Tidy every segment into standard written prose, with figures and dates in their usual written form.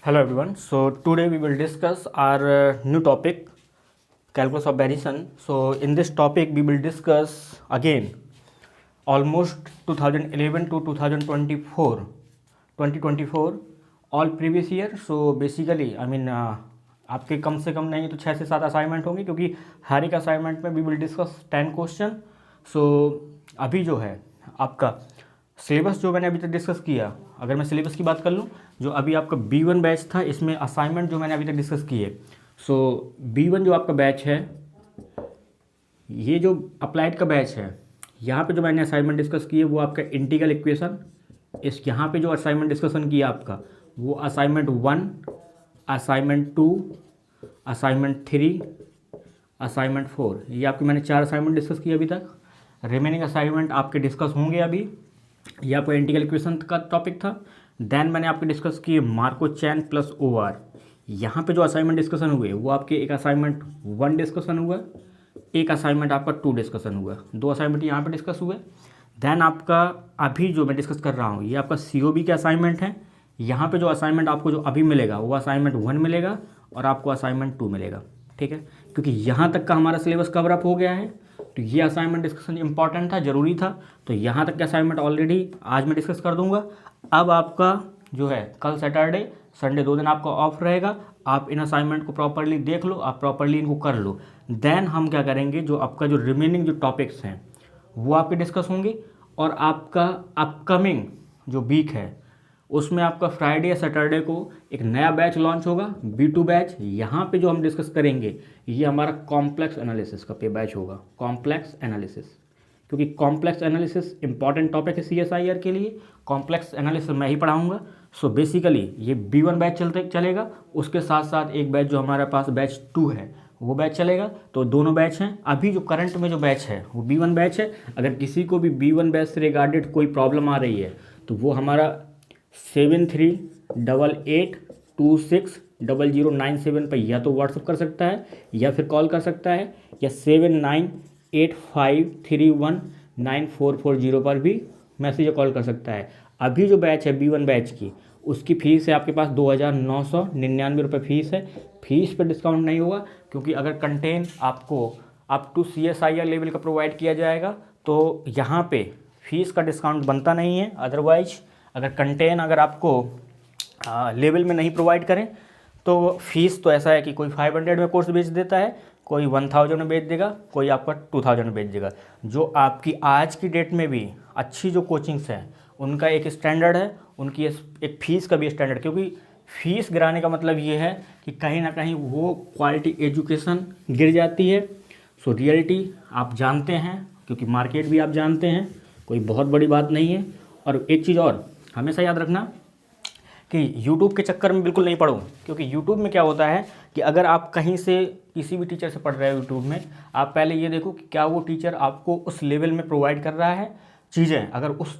Hello everyone. So today we will discuss our new topic, calculus of variation. So in this topic we will discuss again almost 2011 to 2024, 2024 all previous year. So basically आपके कम से कम नहीं तो 6 से 7 assignment होंगे, क्योंकि हर एक assignment में we will discuss 10 question. सो अभी जो है आपका सिलेबस जो मैंने अभी तक डिस्कस किया, अगर मैं सिलेबस की बात कर लूँ, जो अभी आपका B1 बैच था, इसमें असाइनमेंट जो मैंने अभी तक डिस्कस किए. सो B1 जो आपका बैच है, ये जो अप्लाइड का बैच है, यहाँ पे जो मैंने असाइनमेंट डिस्कस किए वो आपका इंटीग्रल इक्वेशन. इस यहाँ पे जो असाइनमेंट डिस्कशन किया आपका, वो असाइनमेंट 1, असाइनमेंट 2, असाइनमेंट 3, असाइनमेंट 4, ये आपके मैंने 4 असाइनमेंट डिस्कस किए अभी तक. रिमेनिंग असाइनमेंट आपके डिस्कस होंगे अभी. ये आपका इंटीग्रल इक्वेशन का टॉपिक था. देन मैंने आपके डिस्कस किए मार्को चैन प्लस OR. यहाँ पे जो असाइनमेंट डिस्कशन हुए वो आपके एक असाइनमेंट 1 डिस्कशन हुआ, एक असाइनमेंट आपका 2 डिस्कशन हुआ, 2 असाइनमेंट यहाँ पे डिस्कस हुए. देन आपका अभी जो मैं डिस्कस कर रहा हूँ ये आपका COB के असाइनमेंट है. यहाँ पे जो असाइनमेंट आपको जो अभी मिलेगा वो असाइनमेंट 1 मिलेगा और आपको असाइनमेंट 2 मिलेगा. ठीक है, क्योंकि यहाँ तक का हमारा सिलेबस कवर अप हो गया है, तो ये असाइनमेंट डिस्कशन इंपॉर्टेंट था, ज़रूरी था. तो यहाँ तक के असाइनमेंट ऑलरेडी आज मैं डिस्कस कर दूंगा. अब आपका जो है कल सैटरडे संडे 2 दिन आपका ऑफ रहेगा. आप इन असाइनमेंट को प्रॉपरली देख लो, आप प्रॉपरली इनको कर लो. देन हम क्या करेंगे, जो आपका जो रिमेनिंग जो टॉपिक्स हैं वो आपके डिस्कस होंगे. और आपका अपकमिंग जो वीक है उसमें आपका फ्राइडे या सैटरडे को एक नया बैच लॉन्च होगा, B2 बैच. यहाँ पे जो हम डिस्कस करेंगे ये हमारा कॉम्प्लेक्स एनालिसिस का पे बैच होगा. कॉम्प्लेक्स एनालिसिस, क्योंकि कॉम्प्लेक्स एनालिसिस इंपॉर्टेंट टॉपिक है CSIR के लिए. कॉम्प्लेक्स एनालिसिस मैं ही पढ़ाऊँगा. सो बेसिकली ये B1 बैच चलेगा. उसके साथ साथ एक बैच जो हमारे पास बैच 2 है वो बैच चलेगा. तो दोनों बैच हैं. अभी जो करंट में जो बैच है वो B1 बैच है. अगर किसी को भी B1 बैच से रिगार्डेड कोई प्रॉब्लम आ रही है तो वो हमारा 7388260097 पर या तो व्हाट्सअप कर सकता है या फिर कॉल कर सकता है, या 7985319440 पर भी मैसेज या कॉल कर सकता है. अभी जो बैच है B1 बैच की, उसकी फ़ीस है आपके पास 2999 रुपये फ़ीस है. फीस पे डिस्काउंट नहीं होगा, क्योंकि अगर कंटेंट आपको अप टू CSIR लेवल का प्रोवाइड किया जाएगा तो यहाँ पे फीस का डिस्काउंट बनता नहीं है. अदरवाइज अगर कंटेंट अगर आपको लेवल में नहीं प्रोवाइड करें तो फीस तो ऐसा है कि कोई 500 में कोर्स बेच देता है, कोई 1000 में बेच देगा, कोई आपका 2000 में बेच देगा. जो आपकी आज की डेट में भी अच्छी जो कोचिंग्स हैं उनका एक स्टैंडर्ड है, उनकी एक फ़ीस का भी स्टैंडर्ड. क्योंकि फ़ीस गिराने का मतलब ये है कि कहीं ना कहीं वो क्वालिटी एजुकेशन गिर जाती है. सो रियलिटी आप जानते हैं, क्योंकि मार्केट भी आप जानते हैं, कोई बहुत बड़ी बात नहीं है. और एक चीज़ और हमेशा याद रखना कि YouTube के चक्कर में बिल्कुल नहीं पढ़ो, क्योंकि YouTube में क्या होता है कि अगर आप कहीं से किसी भी टीचर से पढ़ रहे हो YouTube में, आप पहले ये देखो कि क्या वो टीचर आपको उस लेवल में प्रोवाइड कर रहा है चीज़ें. अगर उस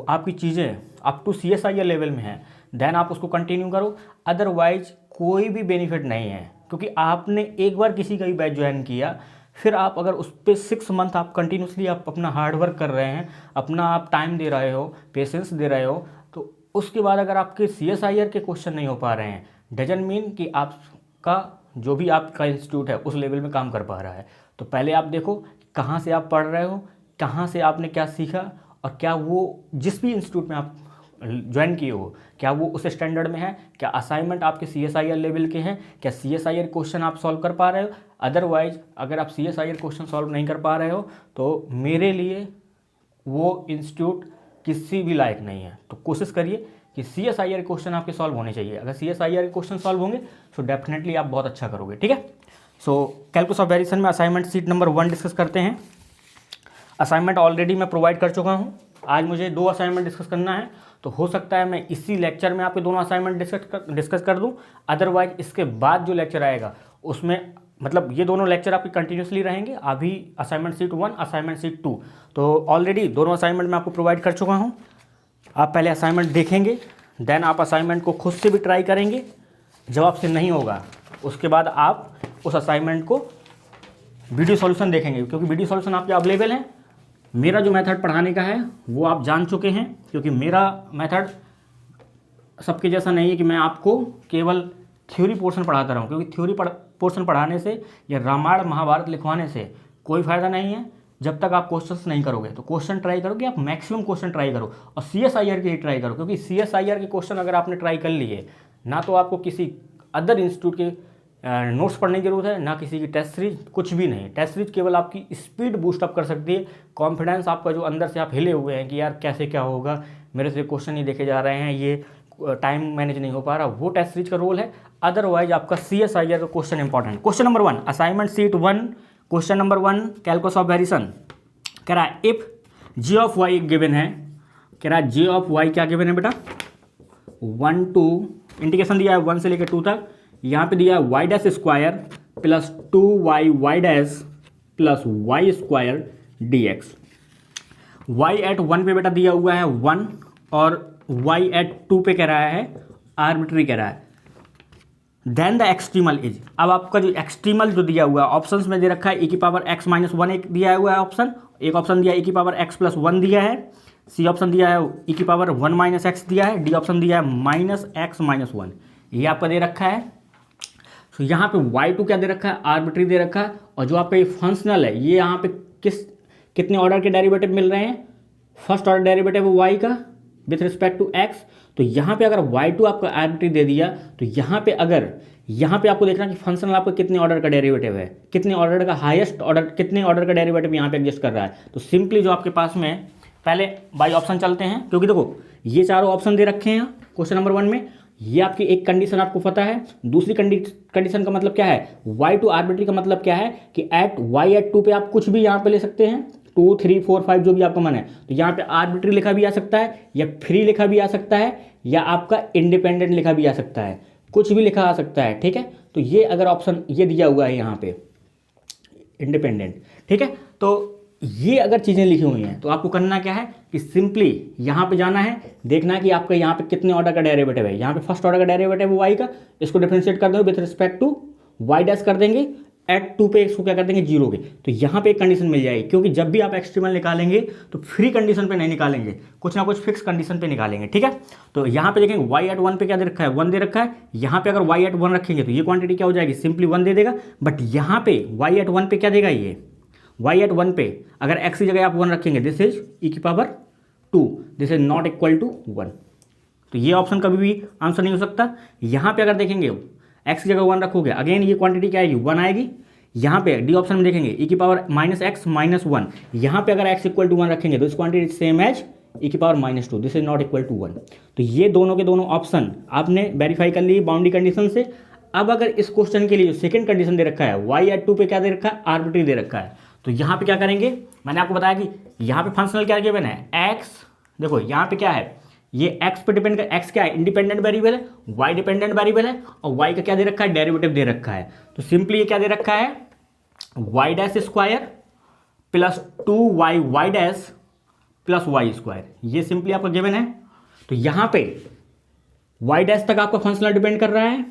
आपकी चीज़ें अप टू CSIR लेवल में है देन आप उसको कंटिन्यू करो. अदरवाइज कोई भी बेनिफिट नहीं है, क्योंकि आपने एक बार किसी का भी बैच ज्वाइन किया, फिर आप अगर उस पर 6 मंथ आप कंटिन्यूसली आप अपना हार्डवर्क कर रहे हैं, अपना आप टाइम दे रहे हो, पेशेंस दे रहे हो, तो उसके बाद अगर आपके CSIR के क्वेश्चन नहीं हो पा रहे हैं, डजंट मीन कि आपका जो भी आपका इंस्टीट्यूट है उस लेवल में काम कर पा रहा है. तो पहले आप देखो कहाँ से आप पढ़ रहे हो, कहाँ से आपने क्या सीखा, और क्या वो जिस भी इंस्टीट्यूट में आप ज्वाइन किए हो क्या वो उस स्टैंडर्ड में है, क्या असाइनमेंट आपके CSIR लेवल के हैं, क्या CSIR क्वेश्चन आप सॉल्व कर पा रहे हो. अदरवाइज अगर आप CSIR क्वेश्चन सॉल्व नहीं कर पा रहे हो तो मेरे लिए वो इंस्टीट्यूट किसी भी लायक नहीं है. तो कोशिश करिए कि CSIR क्वेश्चन आपके सॉल्व होने चाहिए. अगर CSIR क्वेश्चन सॉल्व होंगे तो डेफिनेटली आप बहुत अच्छा करोगे. ठीक है. सो कैलकुलस ऑफ वेरिएशन में असाइनमेंट सीट नंबर 1 डिस्कस करते हैं. असाइनमेंट ऑलरेडी मैं प्रोवाइड कर चुका हूँ. आज मुझे 2 असाइनमेंट डिस्कस करना है, तो हो सकता है मैं इसी लेक्चर में आपके दोनों असाइनमेंट डिस्कस कर दूं. अदरवाइज इसके बाद जो लेक्चर आएगा उसमें मतलब ये दोनों लेक्चर आपके कंटिन्यूसली रहेंगे. अभी असाइनमेंट सीट 1, असाइनमेंट सीट 2, तो ऑलरेडी दोनों असाइनमेंट मैं आपको प्रोवाइड कर चुका हूँ. आप पहले असाइनमेंट देखेंगे, देन आप असाइनमेंट को खुद से भी ट्राई करेंगे. जब आपसे नहीं होगा उसके बाद आप उस असाइनमेंट को वीडियो सॉल्यूशन देखेंगे, क्योंकि वीडियो सॉल्यूशन आपके अवेलेबल हैं. मेरा जो मेथड पढ़ाने का है वो आप जान चुके हैं, क्योंकि मेरा मेथड सबके जैसा नहीं है कि मैं आपको केवल थ्योरी पोर्शन पढ़ाता रहूँ, क्योंकि थ्योरी पोर्शन पढ़ाने से या रामायण महाभारत लिखवाने से कोई फ़ायदा नहीं है जब तक आप क्वेश्चंस नहीं करोगे। तो क्वेश्चन ट्राई करो कि आप मैक्सिमम क्वेश्चन ट्राई करो, और CSIR के ही ट्राई करो, क्योंकि CSIR के क्वेश्चन अगर आपने ट्राई कर लिए ना तो आपको किसी अदर इंस्टीट्यूट के नोट्स पढ़ने की जरूरत है, ना किसी की टेस्ट सीरीज, कुछ भी नहीं। टेस्ट सीरीज केवल आपकी स्पीड बूस्टअप कर सकती है, कॉन्फिडेंस आपका जो अंदर से आप हिले हुए हैं कि यार कैसे क्या होगा, मेरे से क्वेश्चन नहीं देखे जा रहे हैं, ये टाइम मैनेज नहीं हो पा रहा, वो टेस्ट सीरीज का रोल है। अदरवाइज आपका CSIR का question important. Question number 1 assignment sheet 1, question number 1 calculus of variation कह रहा है if g of y given है, कह रहा है g ऑफ y क्या गिवन है बेटा 1 2 इंटीग्रेशन दिया है 1 से लेकर 2 तक, यहाँ पे दिया है y dash square plus 2y y dash plus y square dx। y at 1 पे बेटा दिया हुआ है 1 और y एट 2 पे कह रहा है आर्बिट्री कह रहा है। देन द एक्सट्रीमल इज, अब आपका जो एक्सट्रीमल जो दिया हुआ है ऑप्शंस में दे रखा है e की पावर x माइनस 1 एक दिया हुआ है ऑप्शन, एक ऑप्शन दिया है e की पावर x प्लस 1 दिया है, सी ऑप्शन दिया है e की पावर 1 माइनस एक्स दिया है, डी ऑप्शन दिया है माइनस एक्स माइनस 1, ये आपका दे रखा है। तो यहाँ पे y2 क्या दे रखा है आर्बिट्री दे रखा है, और जो आपका ये फंक्शनल है ये यहाँ पे कितने ऑर्डर के डेरिवेटिव मिल रहे हैं, फर्स्ट ऑर्डर डेरिवेटिव y का विथ रिस्पेक्ट टू x। तो यहाँ पे अगर y2 आपका आर्बिट्री दे दिया तो यहाँ पे आपको देखना कि फंक्शनल आपका कितने ऑर्डर का डेरिवेटिव है, कितने ऑर्डर का हाईएस्ट ऑर्डर, कितने ऑर्डर का डेरिवेटिव यहाँ पे एग्जिस्ट कर रहा है। तो सिंपली जो आपके पास में पहले बाई ऑप्शन चलते हैं, क्योंकि देखो ये चारों ऑप्शन दे रखे हैं क्वेश्चन नंबर 1 में, ये आपकी एक कंडीशन आपको पता है, दूसरी कंडीशन का मतलब क्या है y2 आर्बिट्री का मतलब क्या है कि y एट 2 पे आप कुछ भी यहाँ पे ले सकते हैं, 2 3 4 5 जो भी आपका मन है। तो यहाँ पे आर्बिट्री लिखा भी आ सकता है, या फ्री लिखा भी आ सकता है, या आपका इंडिपेंडेंट लिखा भी आ सकता है, कुछ भी लिखा आ सकता है, ठीक है। तो ये अगर ऑप्शन ये दिया हुआ है यहाँ पे इंडिपेंडेंट, ठीक है, तो ये अगर चीज़ें लिखी हुई हैं तो आपको करना क्या है कि सिंपली यहाँ पे जाना है, देखना है कि आपका यहाँ पे कितने ऑर्डर का डेरिवेटिव है। यहाँ पे फर्स्ट ऑर्डर का डेरिवेटिव है y का, इसको डिफरेंशिएट कर देंगे with respect to y dash कर देंगे, एट 2 पे इसको क्या कर देंगे 0 के। तो यहाँ पे एक कंडीशन मिल जाएगी, क्योंकि जब भी आप एक्सट्रीमल निकालेंगे तो फ्री कंडीशन पे नहीं निकालेंगे, कुछ ना कुछ फिक्स कंडीशन पे निकालेंगे, ठीक है। तो यहाँ पे देखेंगे y एट 1 पे क्या दे रखा है 1 दे रखा है, यहाँ पे अगर y एट 1 रखेंगे तो ये क्वांटिटी क्या हो जाएगी सिंपली 1 दे देगा। बट यहाँ पे y एट 1 पे क्या देगा, ये y एट 1 पे अगर x की जगह आप 1 रखेंगे दिस इज e की power 2, this is not equal to 1। तो ये ऑप्शन कभी भी आंसर नहीं हो सकता। यहाँ पे अगर देखेंगे x की जगह 1 रखोगे, अगेन ये क्वांटिटी क्या आएगी 1 आएगी। यहाँ पे डी ऑप्शन में देखेंगे e की पावर माइनस एक्स माइनस 1, यहाँ पे अगर x इक्वल टू 1 रखेंगे तो इस क्वांटिटी सेम एज e की power minus 2, this is not equal to 1। तो ये दोनों के दोनों ऑप्शन आपने वेरीफाई कर ली बाउंड्री कंडीशन से। अब अगर इस क्वेश्चन के लिए जो सेकंड कंडीशन दे रखा है y एट 2 पे क्या दे रखा है आर्बिट्री दे रखा है, तो यहाँ पे क्या करेंगे, मैंने आपको बताया कि यहाँ पे फंक्शनल क्या गिवन है x, देखो यहाँ पे क्या है ये x पे डिपेंड कर, x क्या है इंडिपेंडेंट वेरिएबल है, y डिपेंडेंट वेरिएबल है, और y का क्या दे रखा है डेरिवेटिव दे रखा है। तो सिंपली ये क्या दे रखा है y dash square plus 2y y dash plus y square, ये सिंपली आपका गिवन है। तो यहाँ पे y डैश तक आपका फंक्शनल डिपेंड कर रहा है,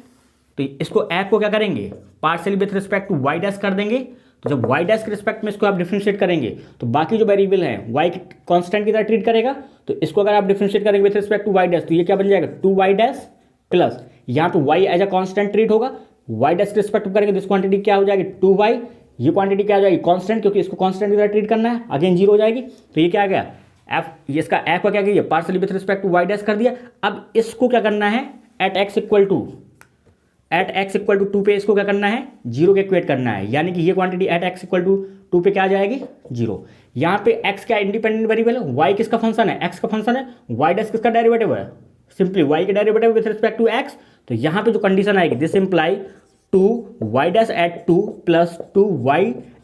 तो इसको f को क्या करेंगे partially with respect to y dash कर देंगे। तो जब y डैश के रिस्पेक्ट में इसको आप डिफरेंशिएट करेंगे तो बाकी जो वेरिएबल है y कांस्टेंट की तरह ट्रीट करेगा, तो इसको अगर आप डिफरेंशिएट करेंगे with respect to y dash तो ये क्या बन जाएगा 2y डैश प्लस यहाँ पे y as a constant treat होगा, y डैश के रिस्पेक्ट करेंगे तो इस क्वांटिटी क्या हो जाएगी 2y, ये क्वांटिटी क्या हो जाएगी कांस्टेंट, क्योंकि इसको कांस्टेंट की तरह ट्रीट करना है, अगेन 0 हो जाएगी। तो ये क्या आ गया f, ये इसका f का क्या किया partially with respect to y dash कर दिया। अब इसको क्या करना है एट x इक्वल टू 2 पे इसको क्या करना है 0 के इक्वेट करना है, यानी कि ये quantity at x equal to 2 पे क्या आ जाएगी 0। यहाँ पे x क्या इंडिपेंडेंट वेरिएबल है, y किसका फंक्शन है x का फंक्शन है, y डैश किसका डेरिवेटिव है सिंपली y के derivative with respect to x। तो यहाँ पे जो कंडीशन आएगी this imply 2y dash at 2 plus 2y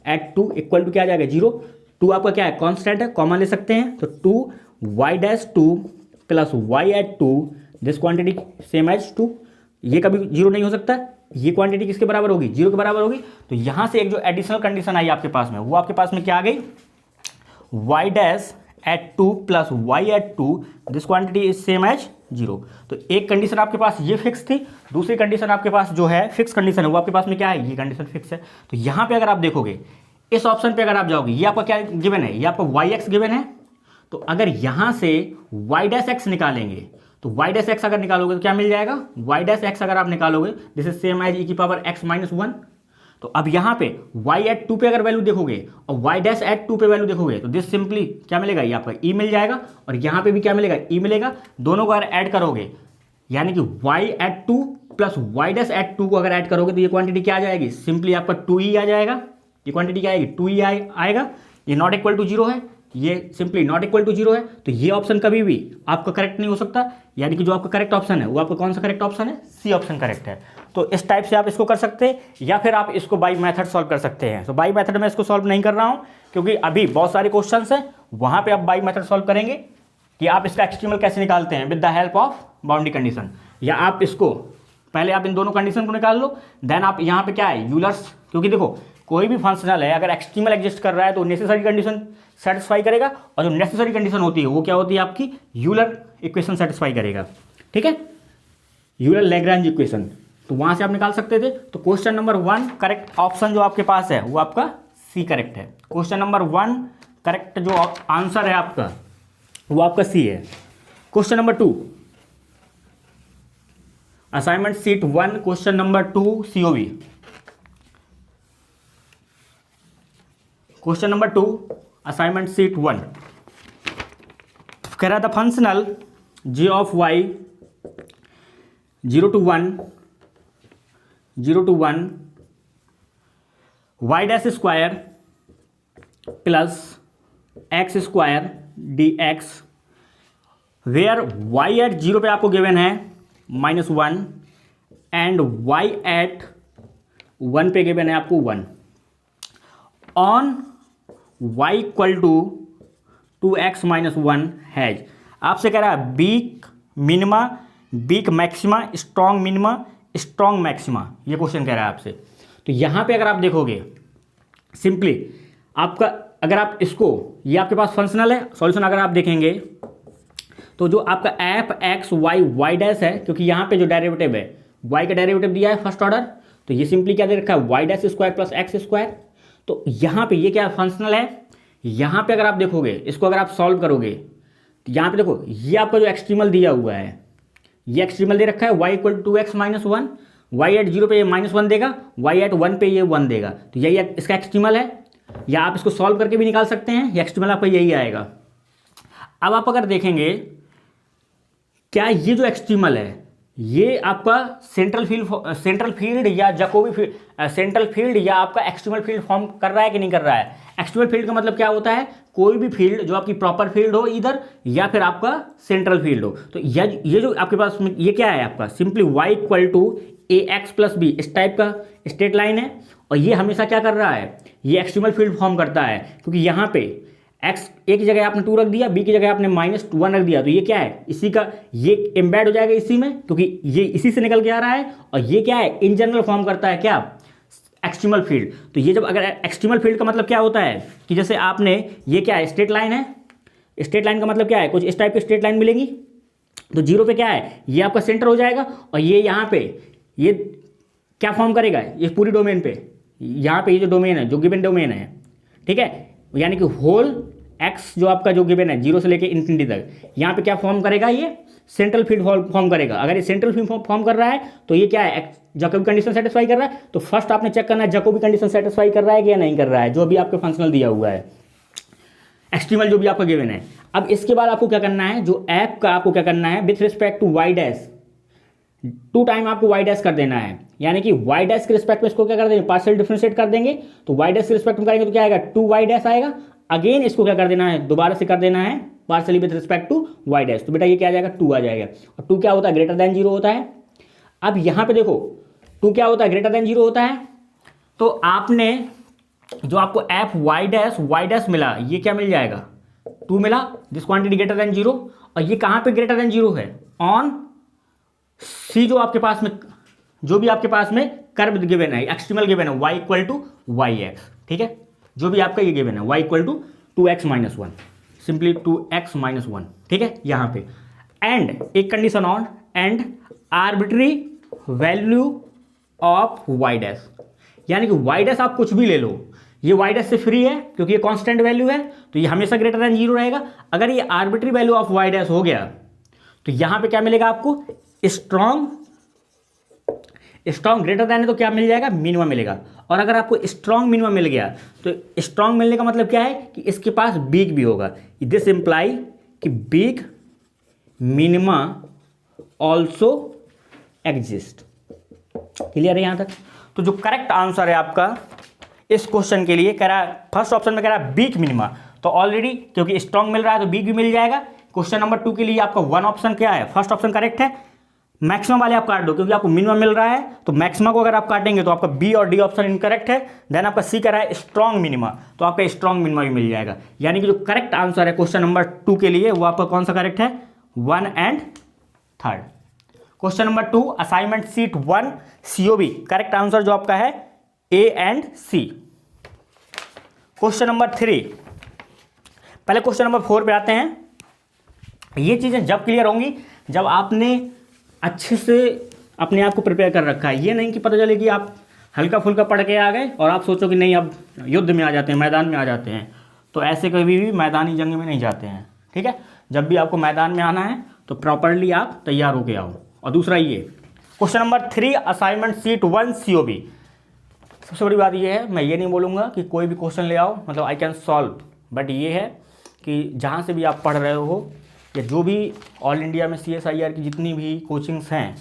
at 2 equal to क्या आ जाएगा 0। 2 आपका क्या है कांस्टेंट है, कॉमन ले सकते हैं, तो 2y dash 2 plus y at 2 this quantity same as 2, ये कभी 0 नहीं हो सकता, ये क्वांटिटी किसके बराबर होगी 0 के बराबर होगी। तो यहाँ से एक जो एडिशनल कंडीशन आई आपके पास में, वो आपके पास में क्या आ गई y dash at 2 plus y at 2 this quantity is same as 0। तो एक कंडीशन आपके पास ये फिक्स थी, दूसरी कंडीशन आपके पास जो है फिक्स कंडीशन है वो आपके पास में क्या है ये कंडीशन फिक्स है। तो यहाँ पे अगर आप देखोगे इस ऑप्शन पे अगर आप जाओगे, ये आपका क्या गिवन है, ये आपका y एक्स गिवन है। तो अगर यहाँ से y डैश एक्स निकालेंगे तो वाई डैश एक्स अगर निकालोगे तो क्या मिल जाएगा, वाई डैश एक्स अगर आप निकालोगे दिस इज सेम एज ई की पावर एक्स माइनस वन। तो अब यहाँ पे y एट 2 पे अगर वैल्यू देखोगे और y डैश एट 2 पे वैल्यू देखोगे तो दिस सिंपली क्या मिलेगा, ये आपका e मिल जाएगा और यहाँ पे भी क्या मिलेगा, e मिलेगा। दोनों को अगर ऐड करोगे यानी कि y at 2 plus y dash at 2 को अगर ऐड करोगे तो ये क्वांटिटी क्या आ जाएगी, सिंपली आपका 2e आ जाएगा। ये क्वांटिटी क्या आएगी, 2e आएगा। ये नॉट इक्वल टू जीरो है, ये simply not equal to zero है, तो ये ऑप्शन कभी भी आपका करेक्ट नहीं हो सकता। यानी कि जो आपका करेक्ट ऑप्शन है वो आपका कौन सा करेक्ट ऑप्शन है, सी ऑप्शन करेक्ट है। तो इस टाइप से आप इसको कर सकते हैं या फिर आप इसको बाई मेथड सॉल्व कर सकते हैं। तो बाई मेथड में इसको सॉल्व नहीं कर रहा हूँ क्योंकि अभी बहुत सारे क्वेश्चंस हैं, वहाँ पे आप बाई मेथड सॉल्व करेंगे कि आप इसका एक्सट्रीमल कैसे निकालते हैं with the help of boundary condition. या आप इसको पहले आप इन दोनों कंडीशन को निकाल लो, देन आप यहाँ पे क्या है यूलर्स, क्योंकि देखो कोई भी फंक्शनल है अगर एक्सट्रीमल एग्जिस्ट कर रहा है तो नेसेसरी कंडीशन सेटिस्फाई करेगा, और जो नेसेसरी कंडीशन होती है वो क्या होती है आपकी यूलर इक्वेशन सेटिस्फाई करेगा। ठीक है, यूलर लैग्रेंज इक्वेशन, तो वहां से आप निकाल सकते थे। तो क्वेश्चन नंबर 1 करेक्ट ऑप्शन जो आपके पास है वो आपका सी करेक्ट है। क्वेश्चन नंबर 1 करेक्ट जो आंसर है आपका वो आपका सी है। Question number 2 assignment sheet 1 question number 2 COV। Question number 2 assignment sheet 1 कह रहा था functional g of y 0 to 1 y dash square plus x square dx where y at 0 पे आपको गिवन है -1 एंड y एट 1 पे given है आपको 1 on y equal to 2x minus 1 has. आपसे कह रहा है weak minima, weak maxima, strong minima, strong maxima, ये क्वेश्चन कह रहा है आपसे। तो यहाँ पे अगर आप देखोगे सिंपली आपका अगर आप इसको, ये आपके पास फंक्शनल है, सॉल्यूशन अगर आप देखेंगे तो जो आपका f x y y dash है, क्योंकि यहाँ पे जो डेरिवेटिव है वाई का डेरिवेटिव दिया है फर्स्ट ऑर्डर, तो ये सिंपली क्या दे रखा है y dash square plus x square. तो यहाँ पे ये क्या फंक्शनल है, यहाँ पे अगर आप देखोगे इसको अगर आप सॉल्व करोगे तो यहाँ पे देखो ये आपका जो एक्सट्रीमल दिया हुआ है, ये एक्सट्रीमल दे रखा है y equal to 2x minus 1, y at 0 पे ये -1 देगा, y एट 1 पे ये 1 देगा, तो यही इसका एक्सट्रीमल है। या आप इसको सॉल्व करके भी निकाल सकते हैं, या एक्सट्रीमल आपका यही आएगा। अब आप अगर देखेंगे क्या ये जो एक्सट्रीमल है ये आपका सेंट्रल फील्ड या जैकोबी फील्ड, सेंट्रल फील्ड या आपका एक्सट्रीमल फील्ड फॉर्म कर रहा है कि नहीं कर रहा है। एक्सट्रीमल फील्ड का मतलब क्या होता है, कोई भी फील्ड जो आपकी प्रॉपर फील्ड हो इधर, या फिर आपका सेंट्रल फील्ड हो। तो ये जो आपके पास में ये क्या है आपका simply y equal to ax plus b, इस टाइप का स्ट्रेट लाइन है, और ये हमेशा क्या कर रहा है, ये एक्सट्रीमल फील्ड फॉर्म करता है। क्योंकि यहाँ पे x एक की जगह आपने 2 रख दिया, b की जगह आपने -1 रख दिया, तो ये क्या है इसी का ये एम्बेड हो जाएगा इसी में, क्योंकि ये इसी से निकल के आ रहा है। और ये क्या है इन जनरल फॉर्म करता है क्या, एक्सट्रीमल फील्ड। तो ये जब अगर एक्सट्रीमल फील्ड का मतलब क्या होता है कि जैसे आपने ये क्या है स्ट्रेट लाइन है, स्ट्रेट लाइन का मतलब क्या है कुछ इस टाइप की स्ट्रेट लाइन मिलेगी। तो 0 पे क्या है ये आपका सेंटर हो जाएगा, और ये यहाँ पे ये क्या फॉर्म करेगा, ये पूरी डोमेन पे, यहाँ पे ये जो डोमेन है जो गिवन डोमेन है, ठीक है, यानी कि होल एक्स जो आपका जो गिवन है 0 से लेके इन्फिनिटी तक, यहाँ पे क्या फॉर्म करेगा, ये सेंट्रल फील्ड फॉर्म करेगा। अगर ये सेंट्रल फील्ड फॉर्म कर रहा है तो ये क्या है जैकोबी कंडीशन सेटिस्फाई कर रहा है। तो फर्स्ट आपने चेक करना है जैकोबी कंडीशन सेटिस्फाई कर रहा है कि या नहीं कर रहा है, जो भी आपके फंक्शनल दिया हुआ है एक्सट्रीमल जो भी आपका गिवन है। अब इसके बाद आपको क्या करना है, जो ऐप का आपको क्या करना है with respect to y dash 2 time आपको वाई डैश कर देना है, यानी कि वाई डैश के रिस्पेक्ट में इसको क्या कर देंगे पार्शियल डिफरेंशिएट कर देंगे। तो वाई डैश के रिस्पेक्ट में करेंगे तो क्या आएगा 2 वाई डैश आएगा। अगेन इसको क्या कर देना है दोबारा से कर देना है partially with respect to y dash, तो बेटा ये क्या आ जाएगा 2 आ जाएगा। और 2 क्या होता है ग्रेटर देन 0 होता है। अब यहाँ पे देखो 2 क्या होता है ग्रेटर देन 0 होता है। तो आपने जो आपको एफ वाई डैश मिला, ये क्या मिल जाएगा 2 मिला, दिस क्वांटिटी ग्रेटर देन 0। और ये कहाँ पे ग्रेटर देन 0 है, ऑन सी जो आपके पास में जो भी आपके पास में कर्व गिवन है एक्सट्रीमल गिवन है y equal to y x, ठीक है, जो भी आपका ये गिवन है y equal to 2x minus 1, simply 2x minus 1, ठीक है यहाँ पे। एंड एक condition on and arbitrary value of y dash, यानी कि y डैश आप कुछ भी ले लो, ये y डैश से फ्री है क्योंकि ये कांस्टेंट वैल्यू है, तो ये हमेशा ग्रेटर देन 0 रहेगा। अगर ये arbitrary value of y dash हो गया तो यहां पे क्या मिलेगा आपको, स्ट्रॉन्ग ग्रेटर देन है तो क्या मिल जाएगा, मिनिमम मिलेगा। और अगर आपको स्ट्रॉन्ग मिनिमम मिल गया तो स्ट्रॉन्ग मिलने का मतलब क्या है कि इसके पास वीक भी होगा। दिस इम्प्लाई कि weak minima also exist. Clear है यहां तक? तो जो करेक्ट आंसर है आपका इस क्वेश्चन के लिए कह रहा है, फर्स्ट ऑप्शन में कह रहा है वीक मिनिमा, तो ऑलरेडी क्योंकि स्ट्रॉन्ग मिल रहा है तो वीक भी मिल जाएगा। क्वेश्चन नंबर 2 के लिए आपका 1 ऑप्शन क्या है, फर्स्ट ऑप्शन करेक्ट है। मैक्सिमम वाले आप काट दो क्योंकि आपको मिनिमम मिल रहा है, तो मैक्सिमम को अगर आप काटेंगे तो आपका बी और डी ऑप्शन इनकरेक्ट है। देन आपका सी कह रहा है स्ट्रॉन्ग मिनिमा, तो आपका स्ट्रॉन्ग मिनिमा भी मिल जाएगा। यानी कि जो करेक्ट आंसर है क्वेश्चन नंबर 2 के लिए वो आपका कौन सा करेक्ट है, 1 and 3। Question number 2 assignment sheet 1 COB, correct answer जो आपका है A and C। Question number 3, पहले क्वेश्चन नंबर 4 पे आते हैं। ये चीज़ें जब क्लियर होंगी जब आपने अच्छे से अपने आप को प्रिपेयर कर रखा है। ये नहीं कि पता चले कि आप हल्का फुल्का पढ़ के आ गए और आप सोचो कि नहीं अब युद्ध में आ जाते हैं, मैदान में आ जाते हैं। तो ऐसे कभी भी मैदानी जंग में नहीं जाते हैं, ठीक है। जब भी आपको मैदान में आना है तो प्रॉपरली आप तैयार होके आओ। और दूसरा ये question number 3 assignment sheet 1 COB, सबसे बड़ी बात ये है, मैं ये नहीं बोलूँगा कि कोई भी क्वेश्चन ले आओ मतलब आई कैन सॉल्व, बट ये है कि जहाँ से भी आप पढ़ रहे हो या जो भी ऑल इंडिया में CSIR की जितनी भी कोचिंग्स हैं,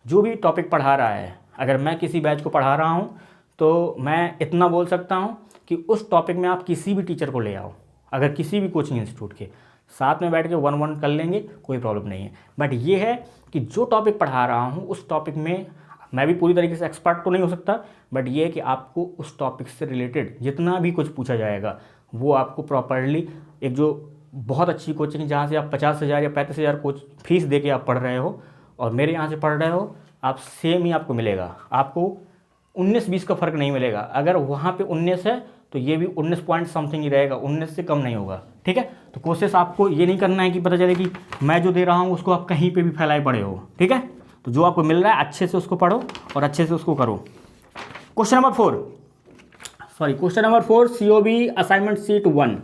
जो भी टॉपिक पढ़ा रहा है, अगर मैं किसी बैच को पढ़ा रहा हूँ तो मैं इतना बोल सकता हूँ कि उस टॉपिक में आप किसी भी टीचर को ले आओ, अगर किसी भी कोचिंग इंस्टीट्यूट के साथ में बैठ के 1-1 कर लेंगे, कोई प्रॉब्लम नहीं है। बट ये है कि जो टॉपिक पढ़ा रहा हूँ उस टॉपिक में मैं भी पूरी तरीके से एक्सपर्ट तो नहीं हो सकता, बट ये है कि आपको उस टॉपिक से रिलेटेड जितना भी कुछ पूछा जाएगा वो आपको प्रॉपरली, एक जो बहुत अच्छी कोचिंग जहाँ से आप 50,000 या 35,000 कोच फीस दे के आप पढ़ रहे हो और मेरे यहाँ से पढ़ रहे हो, आप सेम ही आपको मिलेगा। आपको 19-20 का फ़र्क नहीं मिलेगा। अगर वहाँ पे 19 है तो ये भी 19 पॉइंट समथिंग ही रहेगा, 19 से कम नहीं होगा, ठीक है। तो कोशिश आपको ये नहीं करना है कि पता चले कि मैं जो दे रहा हूँ उसको आप कहीं पर भी फैलाए पड़े हो, ठीक है। तो जो आपको मिल रहा है अच्छे से उसको पढ़ो और अच्छे से उसको करो। Question number 4 COB assignment sheet 1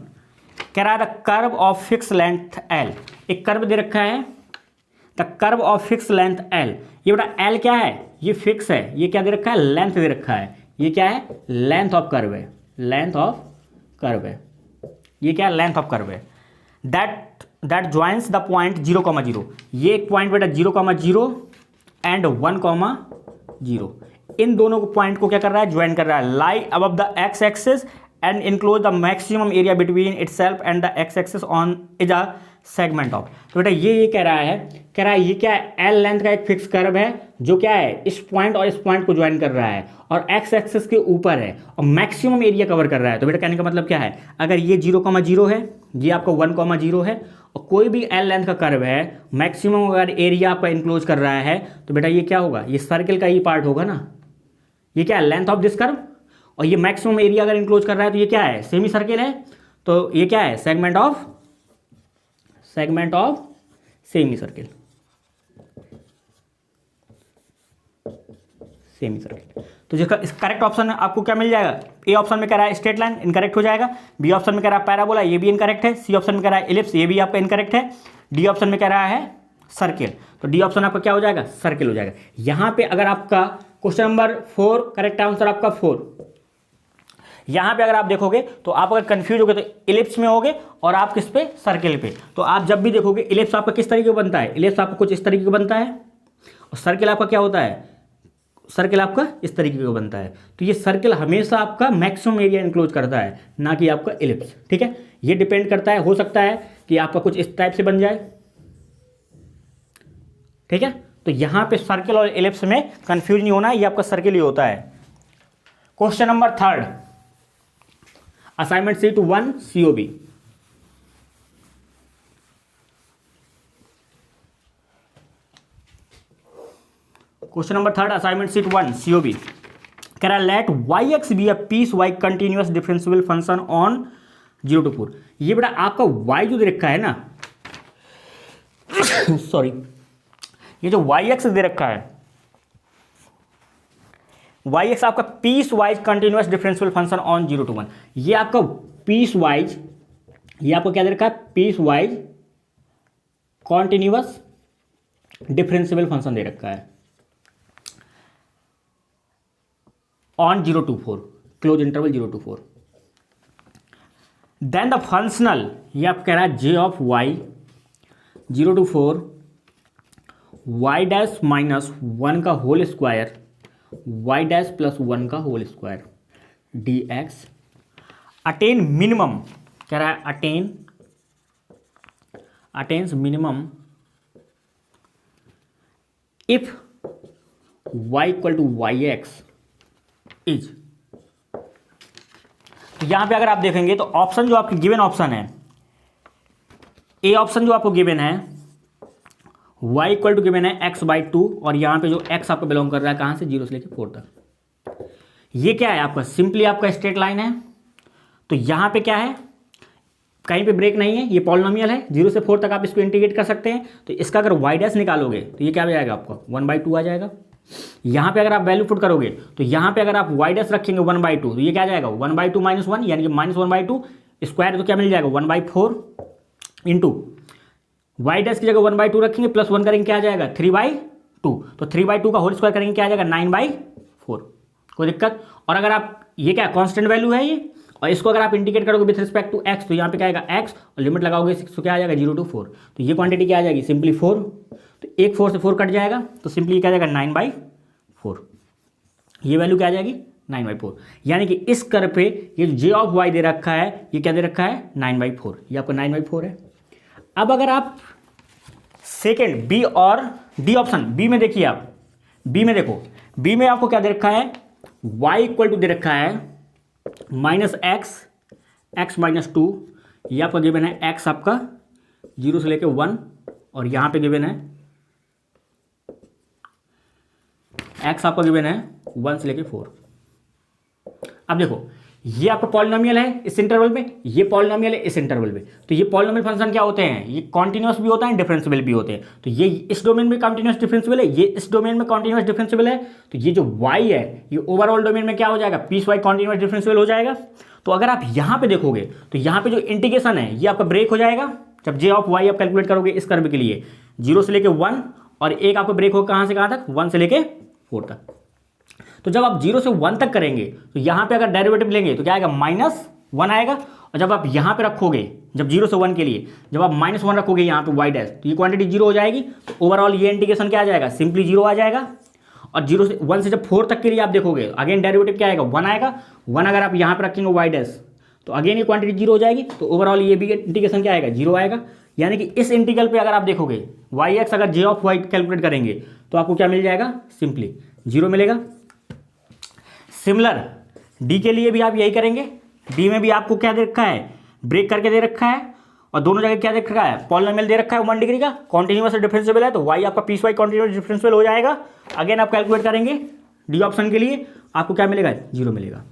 कह रहा है the curve of fix length L, एक कर्व दे रखा है the curve of fix length L। ये बेटा L क्या है, ये फिक्स है, ये क्या दे रखा है, लेंथ दे रखा है। ये क्या है, लेंथ ऑफ कर्व है, लेंथ ऑफ कर्व है। ये क्या है, लेंथ ऑफ कर्व है। दैट ज्वाइंस द पॉइंट 0,0, ये एक पॉइंट बेटा 0,0 एंड 1,0, इन दोनों को पॉइंट को क्या कर रहा है, ज्वाइन कर रहा है। Lie above the x axis and enclose the maximum area between itself and the x axis on is a segment of. तो बेटा ये कह रहा है ये क्या है, एल लेंथ का एक फिक्स कर्व है जो क्या है, इस पॉइंट और इस पॉइंट को ज्वाइन कर रहा है और एक्स एक्सिस के ऊपर है और मैक्सिमम एरिया कवर कर रहा है। तो बेटा कहने का मतलब क्या है, अगर ये 0,0 है, ये आपका 1,0 है और कोई भी एल लेंथ का कर्व है, मैक्सिमम अगर एरिया आपका इंक्लोज कर रहा है तो बेटा ये क्या होगा, ये सर्किल का ही पार्ट होगा ना। ये क्या है, लेंथ ऑफ दिस कर्व, और ये मैक्सिमम एरिया अगर इंक्लोज कर रहा है तो ये क्या है, सेमी सर्किल है। तो ये क्या है, segment of semi circle, semi circle. तो जिसका इस करेक्ट ऑप्शन आपको क्या मिल जाएगा, ए ऑप्शन में कह रहा है स्ट्रेट लाइन, इनकरेक्ट हो जाएगा। बी ऑप्शन में कह रहा है पैराबोला, ये भी इनकरेक्ट है। सी ऑप्शन में कह रहा है एलिप्स, ये भी आपका इनकरेक्ट है। डी ऑप्शन में कह रहा है सर्किल, तो डी ऑप्शन आपका क्या हो जाएगा, सर्किल हो जाएगा। यहां पे अगर आपका क्वेश्चन नंबर 4 करेक्ट आंसर आपका 4, यहां पे अगर आप देखोगे तो आप अगर कंफ्यूज हो गए तो इलिप्स में होगे और आप किस पे, सर्किल पे। तो आप जब भी देखोगे इलिप्स आपका किस तरीके का बनता है, इलिप्स आपका कुछ इस तरीके का बनता है और सर्किल आपका क्या होता है, सर्किल आपका इस तरीके का बनता है। तो ये सर्किल हमेशा आपका मैक्सिमम एरिया इंक्लोज करता है, ना कि आपका इलिप्स, ठीक है। ये डिपेंड करता है, हो सकता है कि आपका कुछ इस टाइप से बन जाए, ठीक है। तो यहां पे सर्किल और इलिप्स में कंफ्यूज नहीं होना, ये आपका सर्किल ही होता है। Question number 3 assignment sheet 1 COB, question number 3 assignment sheet 1 COB कह रहा है let yx be a piece wise continuous differential function on 0 to 4। ये बेटा आपका y जो दे रखा है ना सॉरी, ये जो yx दे रखा है, yx आपका piece wise continuous differential function on 0 to 1। ये आपका पीस वाइज, ये आपको क्या दे रखा है, piece wise continuous differential function दे रखा है on 0 to 4, close interval 0 to 4, then the functional, ये आप कह रहा है J of y 0 to 4 y dash minus 1 का whole square y dash plus 1 का whole square d x attain minimum, कह रहा है attains minimum if y equal to y x is. तो यहां पे अगर आप देखेंगे तो ऑप्शन जो आपकी गिवन ऑप्शन है, ए ऑप्शन जो आपको गिवन है y इक्वल टू गिवन है x/2 और यहां पे जो x आपको बिलोंग कर रहा है कहां से 0 से लेकर 4 तक। ये क्या है आपका, सिंपली आपका स्ट्रेट लाइन है। तो यहां पे क्या है, कहीं पे ब्रेक नहीं है, ये पॉलिनोमियल है, 0 से 4 तक आप इसको इंटीग्रेट कर सकते हैं। तो इसका अगर y डैश निकालोगे तो ये क्या आ जाएगा आपका 1/2 आ जाएगा। यहाँ पे अगर आप वैल्यू पुट करोगे तो यहाँ पे अगर आप y डैश रखेंगे 1/2 तो ये क्या आ जाएगा 1/2 - 1 यानी कि -1/2 स्क्वायर, तो क्या मिल जाएगा 1/4 इंटू y डैश की जगह 1/2 रखेंगे प्लस 1 करेंगे क्या आ जाएगा 3/2, तो 3/2 का होल स्क्वायर करेंगे क्या आ जाएगा 9/4। कोई दिक्कत। और अगर आप ये क्या कांस्टेंट वैल्यू है ये, और इसको अगर आप इंडिकेट करोगे विथ रिस्पेक्ट टू x तो यहाँ पे क्या आएगा x और लिमिट लगाओगे 6 तो क्या आ जाएगा 0 to 4, तो ये क्वांटिटी क्या आ जाएगी सिंपली 4, तो एक 4 से 4 कट जाएगा तो सिंपली क्या आ जाएगा 9/4, ये वैल्यू क्या आ जाएगी 9/4। यानी कि इस कर्व पे ये जे ऑफ वाई दे रखा है, ये क्या दे रखा है 9/4, ये आपका 9/4 है। अब अगर आप सेकेंड बी और डी ऑप्शन, बी में देखिए आप, बी में देखो, बी में आपको क्या दे रखा है y इक्वल टू दे रखा है -x(2), ये आपका गिवन है x आपका 0 से लेके 1 और यहाँ पे गिवन है x आपका गिवन है 1 से लेके 4। अब देखो ये आपका पॉलिनोमियल है इस इंटरवल में, ये पॉलिनोमियल है इस इंटरवल में। तो ये पॉलिनोमियल फंक्शन क्या होते हैं, ये कॉन्टिन्यूस भी होता है, डिफरेंशियल भी होते हैं। तो ये इस डोमेन में कॉन्टिन्यूस डिफरेंशियल है, ये इस डोमेन में कॉन्टिन्यूस डिफरेंशियल है। तो ये जो y है ये ओवरऑल डोमेन में क्या हो जाएगा पीस वाई कॉन्टिन्यूस डिफरेंशियल हो जाएगा। तो अगर आप यहाँ पे देखोगे तो यहाँ पे जो इंटीग्रेशन है ये आपका ब्रेक हो जाएगा जब जे ऑफ वाई आप कैलकुलेट करोगे इस कर्व के लिए 0 से लेके 1, और एक आपका ब्रेक होगा कहाँ से कहाँ तक 1 से लेके 4 तक। तो जब आप 0 से 1 तक करेंगे तो यहाँ पे अगर डेरिवेटिव लेंगे तो क्या आएगा -1 आएगा, और जब आप यहाँ पे रखोगे जब 0 से 1 के लिए जब आप -1 रखोगे यहाँ पे y डैश तो ये क्वांटिटी 0 हो जाएगी। तो ओवरऑल ये इंटीग्रेशन क्या आ जाएगा सिंपली 0 आ जाएगा। और 0 से 1 से जब 4 तक के लिए आप देखोगे अगेन डेरिवेटिव क्या आएगा 1 आएगा, 1 अगर आप यहाँ पे रखेंगे y डैश तो अगेन ये क्वांटिटी 0 हो जाएगी। तो ओवरऑल ये भी इंटीग्रेशन क्या आएगा 0 आएगा। यानी कि इस इंटीग्रल पे अगर आप देखोगे y(x) अगर j ऑफ y कैलकुलेट करेंगे तो आपको क्या मिल जाएगा सिंपली 0 मिलेगा। सिमिलर डी के लिए भी आप यही करेंगे, डी में भी आपको क्या दे रखा है ब्रेक करके दे रखा है, और दोनों जगह क्या दे रखा है पॉलिनोमियल दे रखा है 1 डिग्री का, कॉन्टिन्यूस डिफरेंशियल है, तो y आपका पीस वाई कॉन्टिन्यूस डिफरेंशियल हो जाएगा। अगेन आप कैलकुलेट करेंगे डी ऑप्शन के लिए आपको क्या मिलेगा 0 मिलेगा।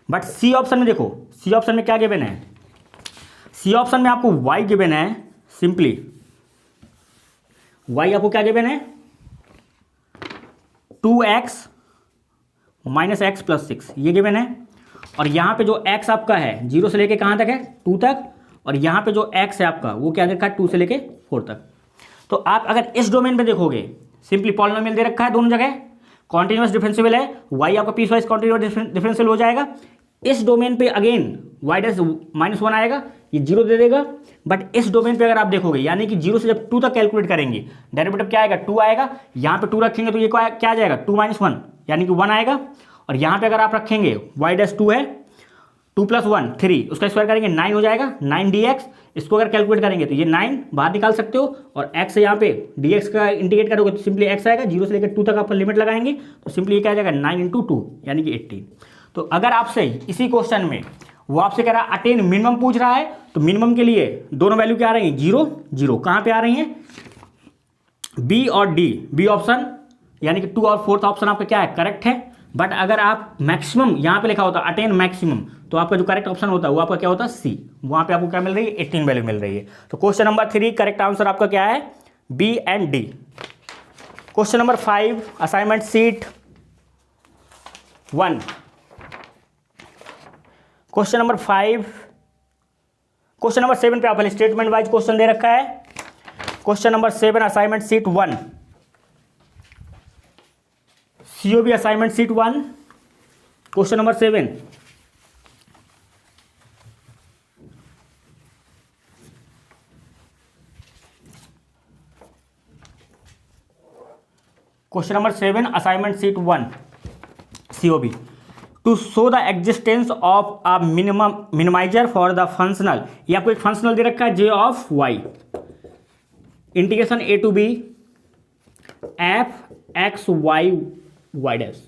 बट सी ऑप्शन में देखो, सी ऑप्शन में क्या गिवन है, सी ऑप्शन में आपको y गिवन है सिंपली, y आपको क्या गिवन है 2x - x + 6 ये गिवन है। और यहाँ पे जो x आपका है 0 से लेके कहाँ तक है 2 तक, और यहाँ पे जो x है आपका वो क्या देखा है 2 से लेके 4 तक। तो आप अगर इस डोमेन पे देखोगे सिंपली पॉलिनोमियल दे रखा है दोनों जगह, कॉन्टिन्यूस डिफरेंशियल है, y आपका पीस वाइज कॉन्टिन्यूस डिफरेंशियल हो जाएगा। इस डोमेन पे अगेन y डैश -1 आएगा, ये 0 दे देगा। बट इस डोमेन पे अगर आप देखोगे यानी कि 0 से जब 2 तक कैलकुलेट करेंगे डेरिवेटिव क्या आएगा 2 आएगा, यहाँ पे 2 रखेंगे तो ये क्या आ जाएगा 2 - 1 यानी कि 1 आएगा। और यहाँ पे अगर आप रखेंगे y डैश 2 है 2 + 1 3, उसका स्क्वायर करेंगे 9 हो जाएगा 9 dx। इसको अगर कैलकुलेट करेंगे तो ये 9 बाहर निकाल सकते हो, और x यहाँ पे dx का इंटीग्रेट करोगे तो सिंपली x आएगा। 0 से लेकर 2 तक आप लिमिट लगाएंगे तो सिंपली ये क्या आ जाएगा 9 × 2 यानी कि 18। तो अगर आपसे इसी क्वेश्चन में वो आपसे कह रहा है अटेन मिनिमम पूछ रहा है, तो मिनिमम के लिए दोनों वैल्यू क्या आ रही है 0 0 कहाँ पे आ रही हैं बी और डी, बी ऑप्शन यानी कि 2 और 4th ऑप्शन आपका क्या है करेक्ट है। बट अगर आप मैक्सिमम यहाँ पे लिखा होता अटेन मैक्सिमम तो आपका जो करेक्ट ऑप्शन होता है वो आपका क्या होता है सी, वहाँ पे आपको क्या मिल रही है 18 वैल्यू मिल रही है। तो क्वेश्चन नंबर 3 करेक्ट आंसर आपका क्या है B and D. Question number 5 assignment sheet 1, question number 5, question number 7 पे आप स्टेटमेंट वाइज क्वेश्चन दे रखा है। Question number 7 assignment sheet 1 COB assignment sheet 1 question number 7। Question number 7 assignment sheet 1 COB। To show the existence of a minimiser for the functional, ये आपको एक functional दे रखा है J of y, integration A to B f x y y dash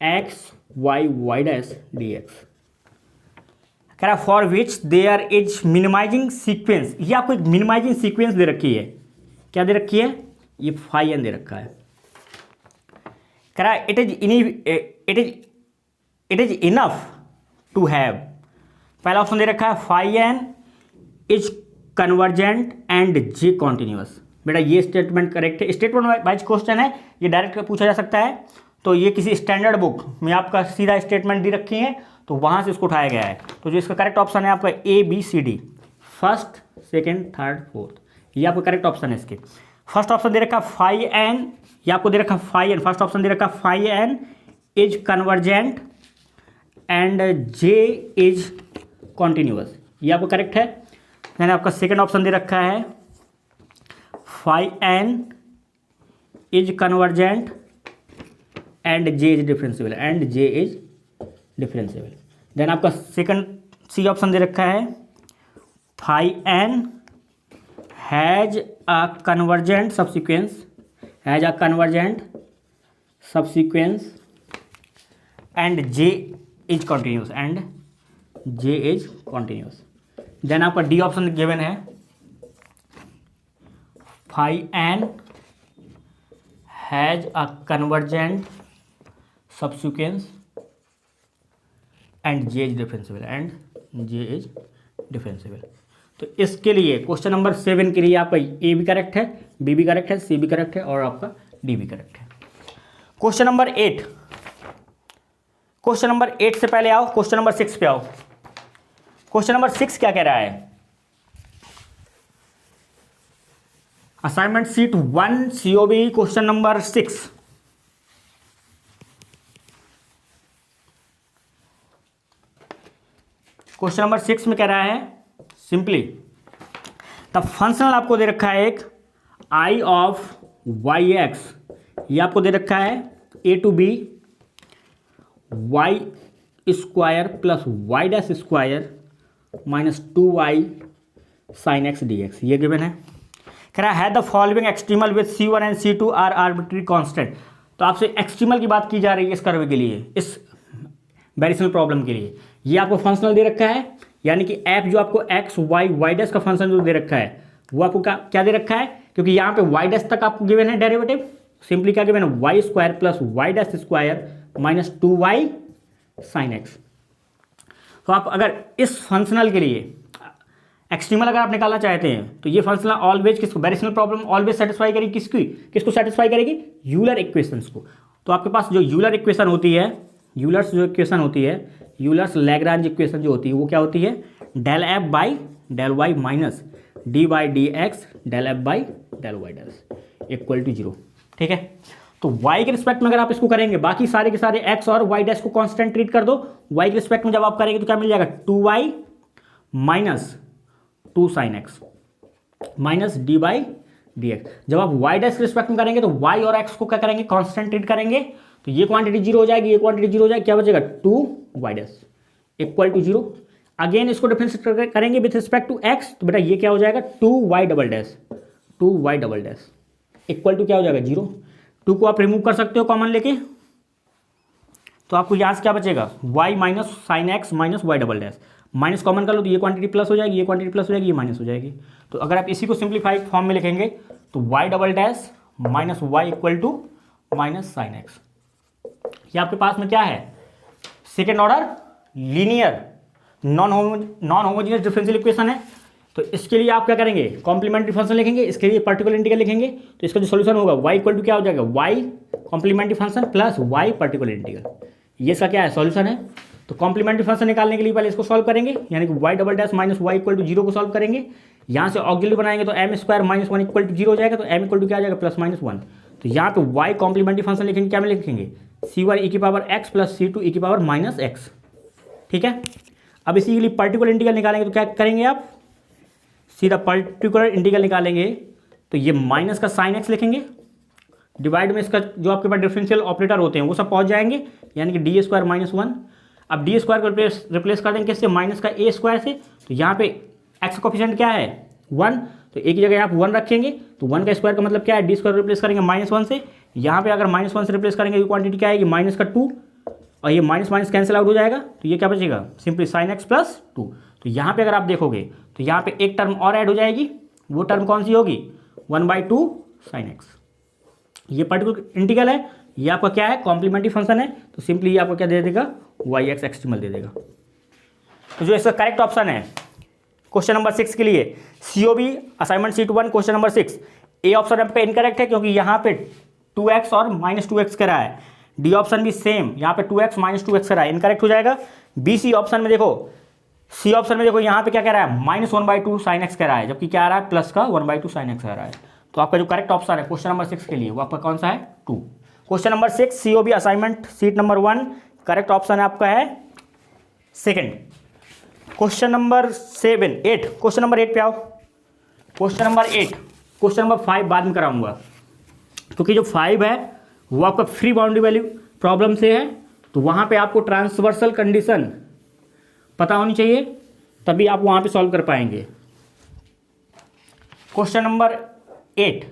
x y y dash dx, कह रहा for which there is minimising sequence, ये आपको एक मिनिमाइजिंग सीक्वेंस दे रखी है। क्या दे रखी है? ये फाई एन दे रखा है। कह रहा it is enough to have, पहला ऑप्शन दे रखा है phi n is convergent and J continuous. बेटा ये स्टेटमेंट करेक्ट है, स्टेटमेंट वाइज क्वेश्चन है, ये डायरेक्ट पूछा जा सकता है। तो ये किसी स्टैंडर्ड बुक में आपका सीधा स्टेटमेंट दी रखी है, तो वहाँ से इसको उठाया गया है। तो जो इसका करेक्ट ऑप्शन है आपका ABCD, first second third fourth, ये आपका करेक्ट ऑप्शन है। इसके फर्स्ट ऑप्शन दे रखा फाई एन, ये आपको दे रखा फाई एन, फर्स्ट ऑप्शन दे रखा phi n is convergent and J is continuous, ये आपको करेक्ट है। मैंने आपका सेकेंड ऑप्शन दे रखा है phi n is convergent and J is differentiable, and J is differentiable. Then आपका सेकंड सी ऑप्शन दे रखा है phi n has a convergent subsequence, has a convergent subsequence and J is continuous, and J is continuous. Then आपका D option given है phi n has a convergent subsequence and J is differentiable, and J is differentiable. तो इसके लिए question number 7 के लिए आपका ए भी correct है, बी भी करेक्ट है, सी भी करेक्ट है और आपका डी भी करेक्ट है। क्वेश्चन नंबर 8, क्वेश्चन नंबर 8 से पहले आओ क्वेश्चन नंबर 6 पे आओ। क्वेश्चन नंबर 6 क्या कह रहा है? Assignment sheet 1 COB question number 6। Question number 6 में कह रहा है सिंपली द फंक्शनल आपको दे रखा है एक I ऑफ वाई एक्स, ये आपको दे रखा है A to B y square plus y dash square minus 2y sine x d x, ये गिवन है। कह रहा है the following extremal with C1 and C2 are arbitrary constant. तो आपसे एक्सट्रीमल की बात की जा रही है इस कर्व के लिए, इस वेरिएशनल प्रॉब्लम के लिए। ये आपको फंक्शनल दे रखा है, यानी कि एफ जो आपको एक्स वाई वाई डैश का फंक्शन जो दे रखा है वो आपको क्या दे रखा है, क्योंकि यहाँ पे वाई डैश तक आपको गिवन है डेरिवेटिव, सिंपली क्या गिवन है y square plus y dash square minus 2y sine x. तो आप अगर इस फंक्शनल के लिए एक्सट्रीमल अगर आप निकालना चाहते हैं तो ये फंक्शनल ऑलवेज किसको, वेरिएशनल प्रॉब्लम ऑलवेज सेटिस्फाई करेगी, किसको सेटिस्फाई करेगी? यूलर इक्वेशंस को। तो आपके पास जो यूलर इक्वेशन होती है, यूलर्स जो इक्वेशन होती है, यूलर्स लैग्रांज इक्वेशन जो होती है वो क्या होती है? Del f by del y minus d by d x del f by del y dash equal to 0। ठीक है, तो y के रिस्पेक्ट में अगर आप इसको करेंगे, बाकी सारे के सारे x और y डैश को कांस्टेंट ट्रीट कर दो, y के रिस्पेक्ट में जब आप करेंगे तो क्या मिल जाएगा? 2y minus 2 sign x minus d by d x. जब आप y डैश के रिस्पेक्ट में करेंगे तो y और x को क्या करेंगे? कांस्टेंट ट्रीट करेंगे, तो ये क्वांटिटी 0 हो जाएगी, ये क्वांटिटी 0 हो जाएगी, क्या बचेगा? 2y dash equal to 0। Again इसको डिफरेंशिएट करेंगे विथ रिस्पेक्ट टू x, तो बेटा ये क्या हो जाएगा? 2y double dash, 2y double dash equal to क्या हो जाएगा? 0। 2 को आप रिमूव कर सकते हो कॉमन लेके, तो आपको यहाँ से क्या बचेगा? y minus sine x minus y double dash, minus common कर लो तो ये क्वांटिटी प्लस हो जाएगी, ये क्वांटिटी प्लस हो जाएगी, ये माइनस हो जाएगी। तो अगर आप इसी को सिंप्लीफाइड फॉर्म में लिखेंगे तो y double dash minus y equal to minus sine x. ये आपके पास में क्या है? Second order linear non homogeneous differential equation है। तो इसके लिए आप क्या करेंगे? कॉम्प्लीमेंट्री फंक्शन लिखेंगे, इसके लिए पर्टिकुलर इंटीग्रल लिखेंगे, तो इसका जो सॉल्यूशन होगा y इक्वल टू क्या हो जाएगा? y complementary function plus y particular integral, ये इसका क्या है? सॉल्यूशन है। तो कॉम्प्लीमेंट्री फंक्शन निकालने के लिए पहले इसको सॉल्व करेंगे, यानी कि y double dash minus y equal to 0 को सॉल्व करेंगे। यहाँ से ऑक्सिलरी बनाएंगे तो m square minus 1 equal to 0 हो जाएगा, तो m इक्वल टू क्या आ जाएगा? Plus minus 1। तो यहाँ पे y कॉम्प्लीमेंट्री फंक्शन लिखेंगे, क्या में लिखेंगे c1 e की power x plus c2 e की पावर माइनस x। ठीक है, अब इसी के लिए पर्टिकुलर इंटीग्रल निकालेंगे तो क्या करेंगे आप, सीधा पर्टिकुलर इंटीग्रल निकालेंगे तो ये माइनस का साइन x लिखेंगे, डिवाइड में इसका जो आपके पास डिफरेंशियल ऑपरेटर होते हैं वो सब पहुंच जाएंगे, यानी कि डी स्क्वायर माइनस 1। अब डी स्क्वायर को रिप्लेस कर देंगे किससे, माइनस का ए स्क्वायर से। तो यहाँ पे एक्स का कोफिशिएंट क्या है 1, तो एक ही जगह आप 1 रखेंगे, तो 1 का स्क्वायर का मतलब क्या है, डी स्क्वायर रिप्लेस करेंगे -1 से। यहाँ पे अगर -1 से रिप्लेस करेंगे तो क्वांटिटी क्या आएगी -2, और ये माइनस माइनस कैंसिल आउट हो जाएगा, तो ये क्या बचेगा सिंपली साइन एक्स प्लस 2। तो यहाँ पे अगर आप देखोगे तो यहाँ पे एक टर्म और ऐड हो जाएगी, वो टर्म कौन सी होगी 1/2 साइन एक्स। ये पर्टिकुलर इंटीग्रल है, ये आपका क्या है कॉम्प्लीमेंट्री फंक्शन है, तो सिंपली ये आपको क्या दे देगा वाई एक्स एक्सट्रीमल दे देगा। तो जो इसका करेक्ट ऑप्शन है क्वेश्चन नंबर 6 के लिए COB assignment sheet 1 question number 6, A option आपका इनकरेक्ट है क्योंकि यहाँ पे 2x और -2x करा है। डी ऑप्शन भी सेम, यहाँ पे 2x -2x करा है, इनकरेक्ट हो जाएगा। BC ऑप्शन में देखो, सी ऑप्शन में देखो यहाँ पे क्या कह रहा है -1/2 साइन एक्स कह रहा है, जबकि क्या आ रहा है प्लस का 1/2 साइन एक्स आ रहा है। तो आपका जो करेक्ट ऑप्शन है क्वेश्चन नंबर 6 के लिए वो आपका कौन सा है 2। Question number 6 COB assignment seat number 1, correct option है आपका है second. Question number 8, question number 8 पे आओ। क्वेश्चन नंबर 8, क्वेश्चन नंबर 5 बाद में कराऊंगा क्योंकि जो 5 है वो आपका फ्री बाउंड्री वैल्यू प्रॉब्लम से है, तो वहाँ पे आपको ट्रांसवर्सल कंडीशन पता होनी चाहिए, तभी आप वहाँ पे सॉल्व कर पाएंगे। Question number 8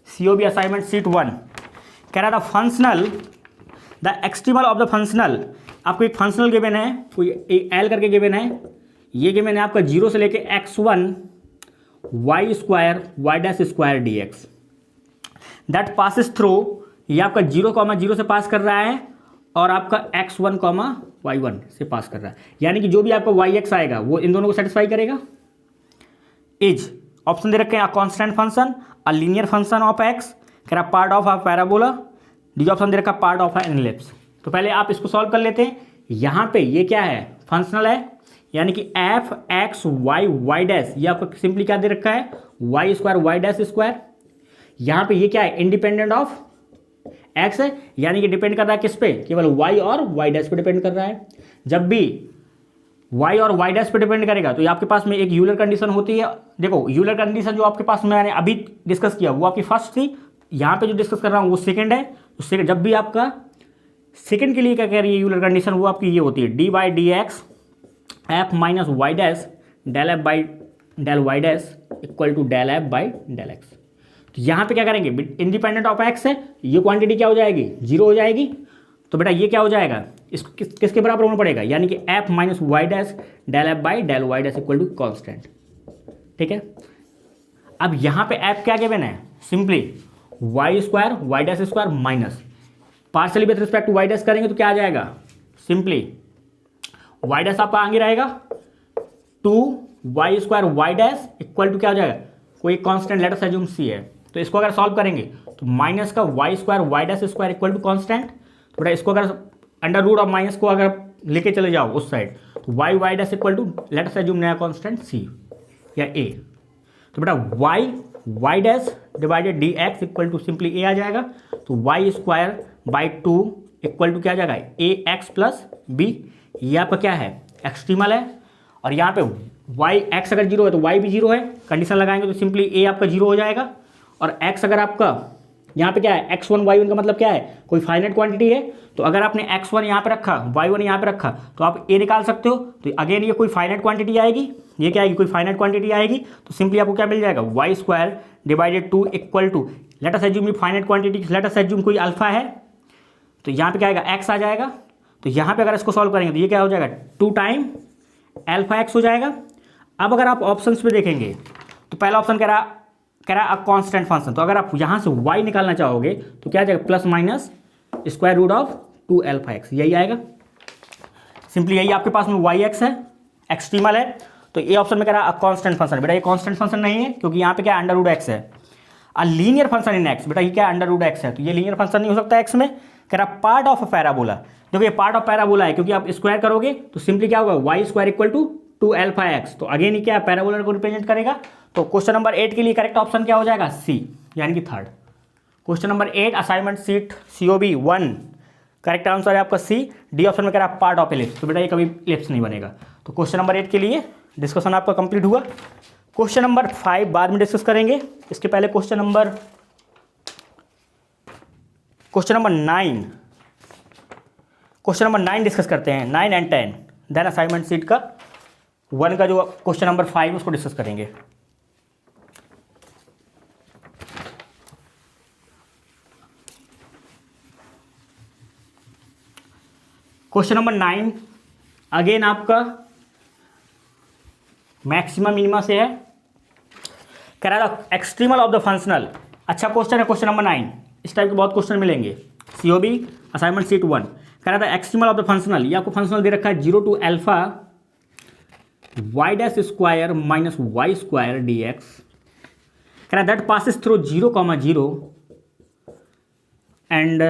COB assignment sheet 1 कह रहा था functional the extremal of the functional. आपको एक फंक्शनल गिवन है, कोई एल करके गिवन है, ये गिवन है आपका 0 से लेके x1 y square y dash square d x that passes through, ये आपका 0,0 से पास कर रहा है और आपका x1, y1 से पास कर रहा है, यानी कि जो भी आपका yx आएगा वो इन दोनों को सेटिस्फाई करेगा। इज ऑप्शन दे रखे हैं constant function, a linear function of x, कह रहा part of a parabola. D option दे रखा पार्ट ऑफ एन एलिप्स। तो पहले आप इसको सॉल्व कर लेते हैं। यहाँ पे ये क्या है फंक्शनल है, यानी कि f x y y dash, ये आपको सिंपली क्या दे रखा है y square y dash square. यहाँ पे ये क्या है इंडिपेंडेंट ऑफ एक्स है, यानी कि डिपेंड कर रहा है किस पे, केवल वाई और वाई डैश पे डिपेंड कर रहा है। जब भी वाई और वाई डैश पे डिपेंड करेगा तो ये आपके पास में एक यूलर कंडीशन होती है। देखो यूलर कंडीशन जो आपके पास मैंने अभी डिस्कस किया वो आपकी फर्स्ट थी, यहाँ पे जो डिस्कस कर रहा हूँ वो सेकंड है। तो सेकंड, जब भी आपका सेकंड के लिए क्या कह रही है यूलर कंडीशन, वो आपकी ये होती है dy/dx f minus y dash del f by del y dash equal to del f by del x. तो यहाँ पे क्या करेंगे इंडिपेंडेंट ऑफ एक्स है, ये क्वांटिटी क्या हो जाएगी 0 हो जाएगी। तो बेटा ये क्या हो जाएगा इसको किसके बराबर होना पड़ेगा, यानी कि f minus y dash del f by del y dash equal to constant. ठीक है, अब यहाँ पे एफ क्या गिवन है simply y square y dash square minus partially with respect to y dash करेंगे तो क्या आ जाएगा सिंपली वाई डैश आपका आगे रहेगा 2 y square y dash equal to क्या हो जाएगा कोई constant let us assume C है। तो इसको अगर सॉल्व करेंगे तो माइनस का y square y dash square equal to constant. तो बेटा इसको अगर अंडर रूट ऑफ माइनस को अगर लेके चले जाओ उस साइड तो y y dash equal to let us assume नया कांस्टेंट सी या ए। तो बेटा y y dash divided d x equal to simply A आ जाएगा। तो y square by 2 equal to क्या आ जाएगा ए एक्स प्लस बी। ये आपका क्या है एक्सट्रीमल है, और यहाँ पे वाई एक्स अगर 0 है तो वाई भी 0 है, कंडीशन लगाएंगे तो सिंपली ए आपका 0 हो जाएगा। और एक्स अगर आपका यहाँ पे क्या है x1 y1 का मतलब क्या है कोई फाइनाइट क्वांटिटी है, तो अगर आपने x1 यहाँ पे रखा y1 यहाँ पे रखा तो आप a निकाल सकते हो। तो अगेन ये कोई फाइनाइट क्वांटिटी आएगी, ये क्या आएगी कोई फाइनाइट क्वांटिटी आएगी। तो सिंपली आपको क्या मिल जाएगा y square divided 2 equal to let us assume finite quantity, let us assume कोई अल्फा है, तो यहाँ पे क्या आएगा x आ जाएगा। तो यहाँ पे अगर इसको सॉल्व करेंगे तो ये क्या हो जाएगा 2 टाइम अल्फा x हो जाएगा। अब अगर आप ऑप्शंस पे देखेंगे तो पहला ऑप्शन कह रहा है कांस्टेंट फंक्शन, तो अगर आप यहाँ से y निकालना चाहोगे तो क्या आ जाएगा plus minus square root of 2 alpha x, यही आएगा सिंपली। यही आपके पास में yx है, एक्सट्रीमल है। तो ये ऑप्शन में कह रहा है कांस्टेंट फंक्शन, बेटा ये कांस्टेंट फंक्शन नहीं है क्योंकि यहाँ पे क्या अंडर रूट x है। अ लीनियर फंक्शन इन x, बेटा ये क्या अंडर रूट x है, तो ये लीनियर फंक्शन नहीं हो सकता x में। कह रहा पार्ट ऑफ पैराबोला, देखो ये पार्ट ऑफ पैराबोला है क्योंकि आप स्क्वायर करोगे तो सिंपली क्या होगा y square equal to 2 alpha x. तो अगेन ये क्या पैराबोला को रिप्रेजेंट करेगा। तो क्वेश्चन नंबर 8 के लिए करेक्ट ऑप्शन क्या हो जाएगा सी, यानी कि third. Question number 8 assignment seat COB 1, correct answer है आपका सी। डी ऑप्शन में कह रहा है पार्ट ऑफ एलिप्स, तो बेटा ये कभी एलिप्स नहीं बनेगा। तो क्वेश्चन नंबर 8 के लिए डिस्कशन आपका कंप्लीट हुआ। क्वेश्चन नंबर 5 बाद में डिस्कस करेंगे, इसके पहले क्वेश्चन नंबर 9 डिस्कस करते हैं, 9 एंड 10, देन असाइनमेंट सीट का 1 का जो क्वेश्चन नंबर 5 उसको डिस्कस करेंगे। क्वेश्चन नंबर 9 अगेन आपका मैक्सिमम मिनिमा से है, कह रहा था एक्सट्रीमल ऑफ द फंक्शनल। अच्छा क्वेश्चन है क्वेश्चन नंबर 9, इस टाइप के बहुत क्वेश्चन मिलेंगे। COB असाइनमेंट सीट 1 कह रहा था एक्सट्रीमल ऑफ द फंक्शनल, ये आपको फंक्शनल दे रखा है 0 to alpha y dash square minus y square dx, कह रहा that passes through 0,0 and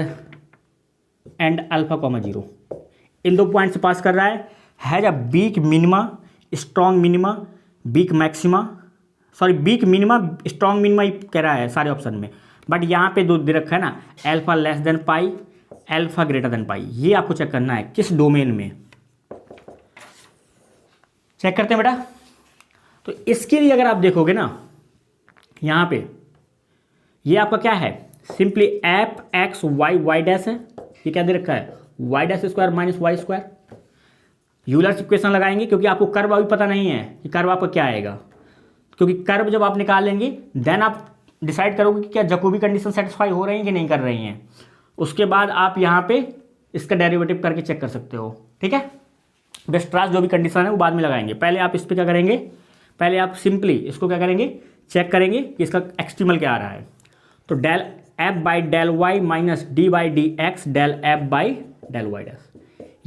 alpha, 0 इन दो पॉइंट से पास कर रहा है a weak minima strong minima, weak maxima, sorry weak minima strong minima ही कह रहा है सारे ऑप्शन में, बट यहाँ पे दो दे रखा है ना, alpha less than pi, alpha greater than पाई। ये आपको चेक करना है किस डोमेन में, चेक करते हैं बेटा। तो इसके लिए अगर आप देखोगे ना, यहाँ पे ये आपका क्या है, simply f x y y dash है, ये क्या दे रखा है y dash square minus y square. Euler's equation लगाएंगे क्योंकि आपको कर्व अभी पता नहीं है कि कर्व आपका क्या आएगा, क्योंकि कर्व जब आप निकालेंगे देन आप डिसाइड करोगे कि क्या जैकोबी कंडीशन सेटिस्फाई हो रही है कि नहीं कर रही हैं। उसके बाद आप यहाँ पे इसका डेरिवेटिव करके चेक कर सकते हो, ठीक है। वेस्ट्रास जो भी कंडीशन है वो बाद में लगाएंगे, पहले आप इस पर क्या करेंगे, पहले आप सिंपली इसको क्या करेंगे, चेक करेंगे कि इसका एक्सट्रीमल क्या आ रहा है। तो del f by del y minus d by d x del f by del y dash,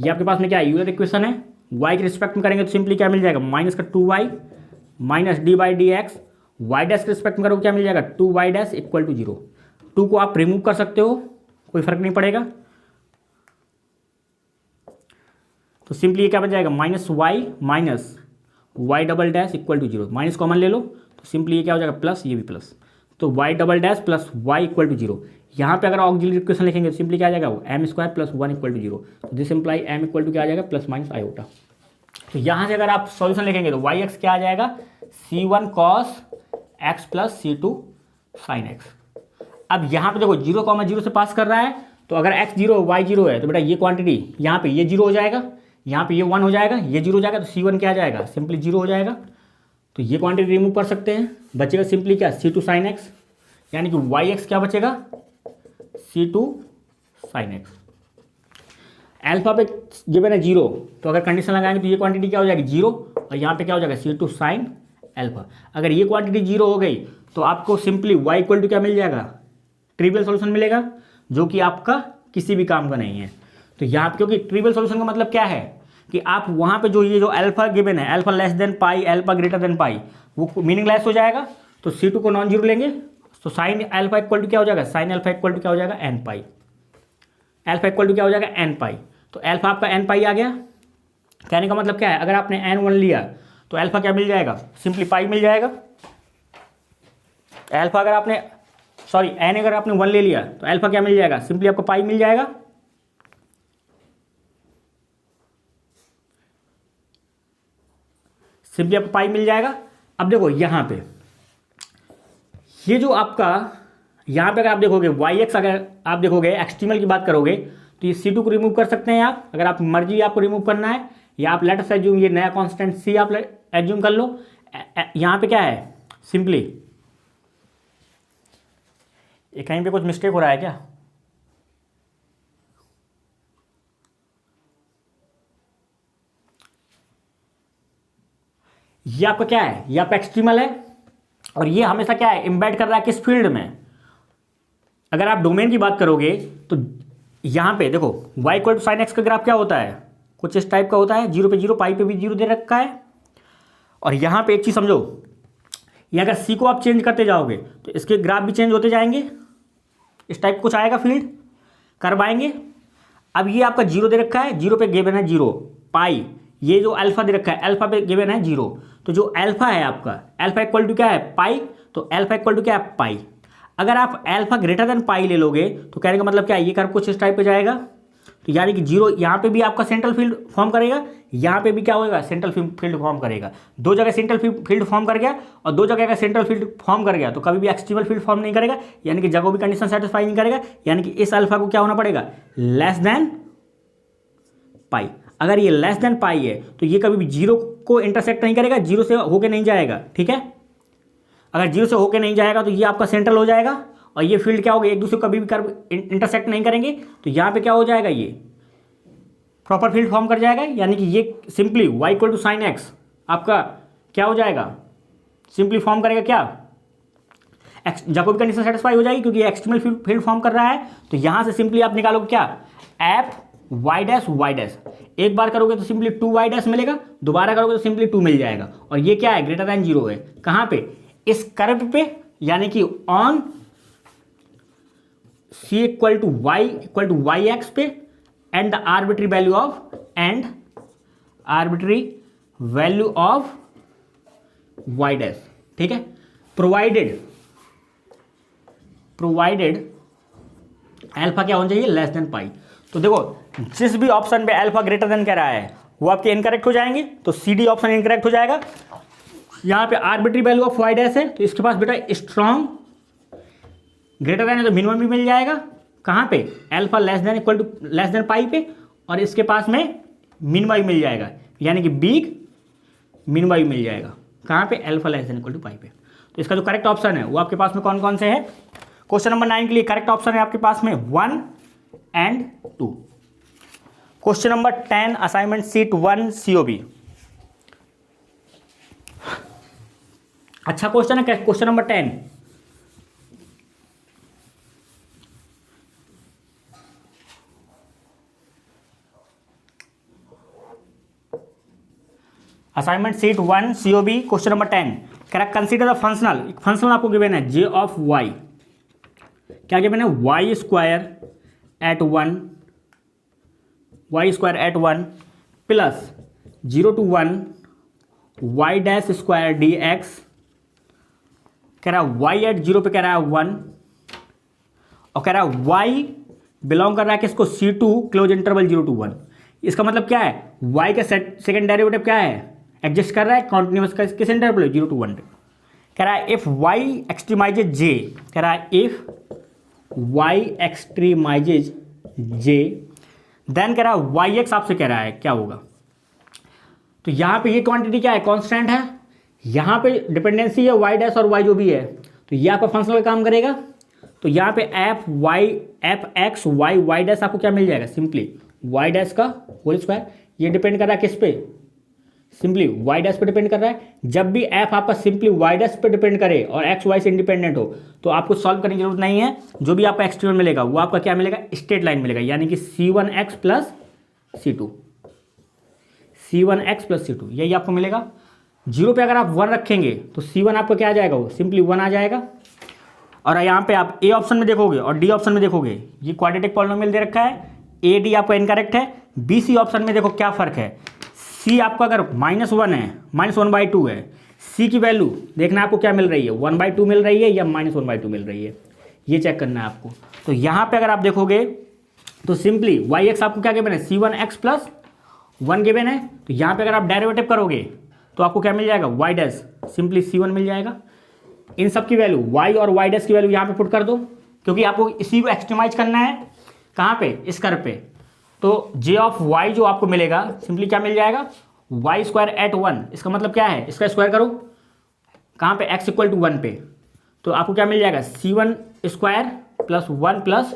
ये आपके पास में क्या है यूलर इक्वेशन है। वाई के रिस्पेक्ट में करेंगे तो सिंपली क्या मिल जाएगा, माइनस का 2y minus d by d x, y dash के रिस्पेक्ट में करोगे क्या मिल जाएगा 2y डैश इक्वल टू 0। 2 को आप रिमूव कर सकते हो, कोई फर्क नहीं पड़ेगा। तो सिंपली ये क्या बन जाएगा minus y minus y double dash equal to 0, minus common ले लो तो सिंपली ये क्या हो जाएगा प्लस, ये भी प्लस, तो y double dash plus y equal to 0। यहाँ पे अगर ऑक्सिलरी इक्वेशन लिखेंगे तो सिंपली क्या आ जाएगा वो m square plus 1 equal to 0, तो this imply m equal to क्या आ जाएगा प्लस माइनस आयोटा। तो यहाँ से अगर आप सॉल्यूशन लिखेंगे तो वाई एक्स क्या आ जाएगा C1 cos x plus C2 sine x. अब यहाँ पे देखो 0,0 से पास कर रहा है, तो अगर x 0 y 0 है तो बेटा ये क्वांटिटी यहाँ पे ये 0 हो जाएगा, यहाँ पे ये 1 हो जाएगा, ये 0 हो जाएगा, तो C1 क्या आ जाएगा सिंपली 0 हो जाएगा। तो ये क्वांटिटी रिमूव कर सकते हैं, बचेगा सिंपली क्या C2 साइन एक्स, यानी कि वाई एक्स क्या बचेगा C2 साइन एक्स। अल्फा पे गिवन है 0, तो अगर कंडीशन लगाएंगे तो ये क्वांटिटी क्या हो जाएगी 0, और यहाँ पे क्या हो जाएगा C2 साइन अल्फा। अगर ये क्वांटिटी 0 हो गई तो आपको सिंपली y इक्वल टू क्या मिल जाएगा, ट्रिवियल सॉल्यूशन मिलेगा, जो कि आपका किसी भी काम का नहीं है। तो यहाँ पे क्योंकि ट्रिवियल सॉल्यूशन का मतलब क्या है कि आप वहाँ पे जो ये जो अल्फा गिवन है, alpha less than pi alpha greater than pi, वो मीनिंगलेस हो जाएगा। तो C2 को नॉन जीरो लेंगे तो साइन अल्फा इक्वल टू क्या हो जाएगा, साइन अल्फा इक्वल टू क्या हो जाएगा n pi, alpha equal to क्या हो जाएगा एन पाई। तो अल्फा आपका एन पाई आ गया। कहने का मतलब क्या है, अगर आपने n1 लिया तो अल्फा क्या मिल जाएगा, सिंपली पाई मिल जाएगा। अल्फा अगर आपने सॉरी n अगर आपने 1 ले लिया तो अल्फा क्या मिल जाएगा, सिंपली आपको पाई मिल जाएगा। सिंपली आपको पाई मिल जाएगा। अब देखो यहाँ पे ये जो आपका यहाँ पे अगर आप देखोगे वाई एक्स, अगर आप देखोगे एक्सट्रीमल की बात करोगे तो ये C2 को रिमूव कर सकते हैं आप, अगर आप मर्जी आपको रिमूव करना है, या आप लेट अस एज्यूम ये नया कांस्टेंट C आप एज्यूम कर लो। यहाँ पे क्या है सिंपली, ये कहीं पे कुछ मिस्टेक हो रहा है क्या, ये आपका क्या है, ये आपका एक्सट्रीमल है, और ये हमेशा क्या है इम्बेड कर रहा है किस फील्ड में। अगर आप डोमेन की बात करोगे तो यहाँ पे देखो y equal to sine x का ग्राफ क्या होता है, कुछ इस टाइप का होता है, 0 पे 0 पाई पे भी 0 दे रखा है। और यहाँ पे एक चीज़ समझो, ये अगर C को आप चेंज करते जाओगे तो इसके ग्राफ भी चेंज होते जाएंगे, इस टाइप कुछ आएगा फील्ड कर्व आएंगे। अब ये आपका 0 दे रखा है, 0 पे गिवन है 0 पाई, ये जो अल्फा दे रखा है अल्फा पे गिवन है 0, तो जो अल्फा है आपका अल्फा इक्वल टू क्या है पाई, तो अल्फा इक्वल टू क्या है पाई। अगर आप अल्फा ग्रेटर देन पाई ले लोगे तो कहने का मतलब क्या है, ये कर्व कुछ इस टाइप पे जाएगा, तो यानी कि जीरो यहाँ पे भी आपका सेंट्रल फील्ड फॉर्म करेगा, यहाँ पे भी क्या होगा, सेंट्रल फील्ड फॉर्म करेगा। दो जगह सेंट्रल फील्ड फॉर्म कर गया और दो जगह का सेंट्रल फील्ड फॉर्म कर गया तो कभी भी एक्सट्रीमल फील्ड फॉर्म नहीं करेगा, यानी कि जगह भी कंडीशन सेटिस्फाई नहीं करेगा, यानी कि इस अल्फा को क्या होना पड़ेगा, लेस देन पाई। अगर ये लेस देन पाई है तो ये कभी भी जीरो को इंटरसेक्ट नहीं करेगा, जीरो से होके नहीं जाएगा, ठीक है। अगर जीरो से होके नहीं जाएगा तो ये आपका सेंट्रल हो जाएगा और ये फील्ड क्या होगा, एक दूसरे को कभी भी कर्व इंटरसेक्ट नहीं करेंगे, तो यहाँ पे क्या हो जाएगा, ये प्रॉपर फील्ड फॉर्म कर जाएगा, यानी कि ये simply y equal to sine x आपका क्या हो जाएगा, सिंपली फॉर्म करेगा क्या, जैकोबी कंडीशन सेटिस्फाई हो जाएगी क्योंकि ये एक्सट्रीमल फील्ड फॉर्म कर रहा है। तो यहाँ से सिंपली आप निकालोगे क्या, f y dash y dash, एक बार करोगे तो सिंपली 2y डैश मिलेगा, दोबारा करोगे तो सिंपली 2 मिल जाएगा, और ये क्या है, ग्रेटर देन जीरो है, कहाँ पे, इस कर्व पे, यानी कि on c equal to y x पे and the arbitrary value of y dash, ठीक है। प्रोवाइडेड अल्फा क्या होना चाहिए, लेस देन पाई। तो देखो जिस भी ऑप्शन पे अल्फा ग्रेटर देन कह रहा है वो आपके इनकरेक्ट हो जाएंगे, तो सी डी ऑप्शन इनकरेक्ट हो जाएगा। यहाँ पे arbitrary value of y dash है तो इसके पास बेटा स्ट्रॉन्ग ग्रेटर देन है तो मिनिमम भी मिल जाएगा, कहाँ पे, alpha less than equal to less than pi पे, और इसके पास में मिनिमा भी मिल जाएगा, यानी कि बिग मिनिमा भी मिल जाएगा, कहाँ पे, alpha less than equal to pi पे। तो इसका जो करेक्ट ऑप्शन है वो आपके पास में कौन कौन से है, क्वेश्चन नंबर 9 के लिए करेक्ट ऑप्शन है आपके पास में 1 and 2। Question number 10 assignment sheet 1 COB, अच्छा क्वेश्चन है question number 10। Assignment sheet 1 COB question number 10, correct consider the functional आपको गिवन है j ऑफ y, क्या गिवन है, y square at 1 plus 0 to 1 y dash square dx, कह रहा है y at 0 पे कह रहा है 1, और कह रहा है y बिलोंग कर रहा है किसको, C2 क्लोज इंटरवल 0 to 1। इसका मतलब क्या है, y का सेकेंड डेरिवेटिव क्या है, एग्जिस्ट कर रहा है कॉन्टिन्यूस का किस इंटरवल 0 to 1 पे। कह रहा है इफ y एक्सट्रीमाइजेज j, कह रहा है इफ y एक्सट्रीमाइजेज j, देन कह रहा है yx आपसे कह रहा है क्या होगा। तो यहाँ पे ये क्वांटिटी क्या है, कांस्टेंट है, यहाँ पे डिपेंडेंसी है y डैश और y जो भी है, तो ये आपका फंक्शनल काम करेगा। तो यहाँ पे एफ एक्स वाई डैश आपको क्या मिल जाएगा, सिंपली y डैश का होल स्क्वायर, ये डिपेंड कर रहा है किस पे, सिंपली y डैश पे डिपेंड कर रहा है। जब भी f आपका सिंपली y डैश पे डिपेंड करे और x y से इंडिपेंडेंट हो तो आपको सॉल्व करने की जरूरत नहीं है, जो भी आपका एक्सट्रीमल मिलेगा वो आपका क्या मिलेगा, स्ट्रेट लाइन मिलेगा, यानी कि c1x प्लस c2 यही आपको मिलेगा। जीरो पे अगर आप 1 रखेंगे तो c1 आपको क्या आ जाएगा, वो सिंपली 1 आ जाएगा। और यहाँ पे आप ए ऑप्शन में देखोगे और डी ऑप्शन में देखोगे ये क्वाड्रेटिक पॉलिनोमियल दे रखा है, ए डी आपका इनकरेक्ट है। बी सी ऑप्शन में देखो क्या फ़र्क है, सी आपका अगर -1 है, -1/2 है, सी की वैल्यू देखना आपको क्या मिल रही है, 1/2 मिल रही है या -1/2 मिल रही है, ये चेक करना है आपको। तो यहाँ पे अगर आप देखोगे तो सिंपली वाई एक्स आपको क्या गिवन है, c1x प्लस 1 गिवन है। तो यहाँ पे अगर आप डेरिवेटिव करोगे तो आपको क्या मिल जाएगा, y डैश सिंपली c1 मिल जाएगा। इन सब की वैल्यू y और y डैश की वैल्यू यहाँ पे पुट कर दो, क्योंकि आपको इसी को एक्सट्रीमाइज करना है, कहाँ पे, इस कर्व पे। तो j ऑफ y जो आपको मिलेगा सिंपली क्या मिल जाएगा, y स्क्वायर एट 1, इसका मतलब क्या है, इसका स्क्वायर करो कहाँ पे, x इक्वल टू 1 पे, तो आपको क्या मिल जाएगा, c1 square plus 1 plus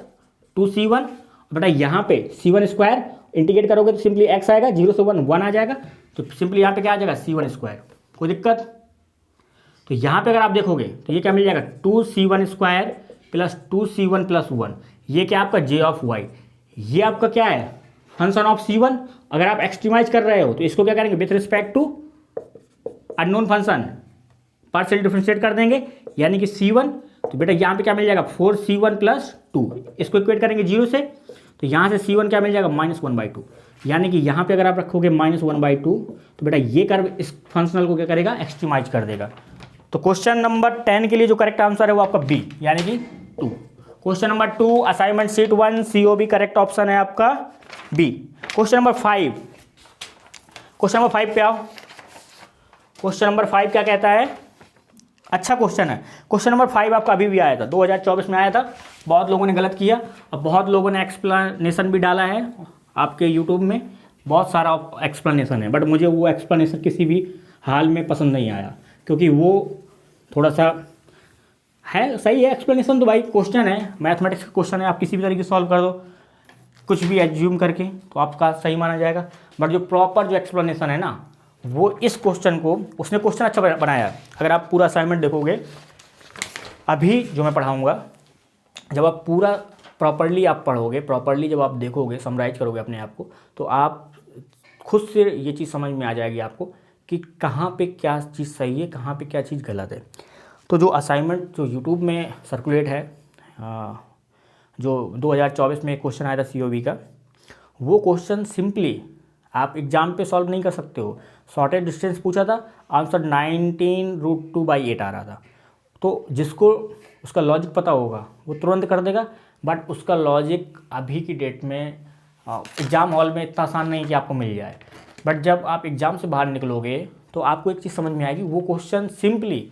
2c1। बेटा यहाँ पे c1 स्क्वायर इंटीग्रेट करोगे तो सिंपली x आएगा, 0 से 1 आ जाएगा, तो सिंपली यहाँ पे क्या आ जाएगा, c1 स्क्वायर, कोई दिक्कत। तो यहाँ पे अगर आप देखोगे तो ये क्या मिल जाएगा, 2c1 square plus 2c1 plus 1, ये क्या आपका j ऑफ y, ये आपका क्या है, फंक्शन ऑफ c1। अगर आप एक्सट्रीमाइज कर रहे हो तो इसको क्या करेंगे, with respect to unknown function partial differentiate कर देंगे, यानी कि c1। तो बेटा यहाँ पे क्या मिल जाएगा, 4c1 प्लस 2, इसको इक्वेट करेंगे 0 से, तो यहाँ से c1 क्या मिल जाएगा, -1/2, यानी कि यहाँ पे अगर आप रखोगे -1/2 तो बेटा ये कर्व इस फंक्शनल को क्या करेगा, एक्सट्रीमाइज कर देगा। तो क्वेश्चन नंबर 10 के लिए जो करेक्ट आंसर है वो आपका बी यानी कि 2। Question number 2 assignment sheet 1 COB correct option है आपका B. Question number 5, question number 5 पे आओ। क्वेश्चन नंबर 5 क्या कहता है, अच्छा क्वेश्चन है। क्वेश्चन नंबर 5 आपका अभी भी आया था, 2024 में आया था। बहुत लोगों ने गलत किया और बहुत लोगों ने एक्सप्लेनेशन भी डाला है आपके यूट्यूब में, बहुत सारा एक्सप्लेनेशन है, बट मुझे वो एक्सप्लेनेशन किसी भी हाल में पसंद नहीं आया, क्योंकि वो थोड़ा सा है सही है एक्सप्लेनेशन तो भाई, क्वेश्चन है, मैथमेटिक्स का क्वेश्चन है, आप किसी भी तरीके से सॉल्व कर दो कुछ भी एज्यूम करके तो आपका सही माना जाएगा। बट जो प्रॉपर जो एक्सप्लेनेशन है ना, वो इस क्वेश्चन को, उसने क्वेश्चन अच्छा बनाया है। अगर आप पूरा असाइनमेंट देखोगे अभी जो मैं पढ़ाऊँगा, जब आप पूरा प्रॉपरली आप पढ़ोगे, प्रॉपरली जब आप देखोगे, समराइज करोगे अपने आप को, तो आप खुद से ये चीज़ समझ में आ जाएगी आपको कि कहाँ पे क्या चीज़ सही है, कहाँ पे क्या चीज़ गलत है। तो जो असाइनमेंट जो यूट्यूब में सर्कुलेट है, जो 2024 में क्वेश्चन आया था COB का, वो क्वेश्चन सिंपली आप एग्ज़ाम पे सॉल्व नहीं कर सकते हो। शॉर्टेज डिस्टेंस पूछा था, आंसर 19√2/8 आ रहा था। तो जिसको उसका लॉजिक पता होगा वो तुरंत कर देगा, बट उसका लॉजिक अभी की डेट में एग्ज़ाम हॉल में इतना आसान नहीं कि आपको मिल जाए। बट जब आप एग्ज़ाम से बाहर निकलोगे तो आपको एक चीज़ समझ में आएगी, वो क्वेश्चन सिंपली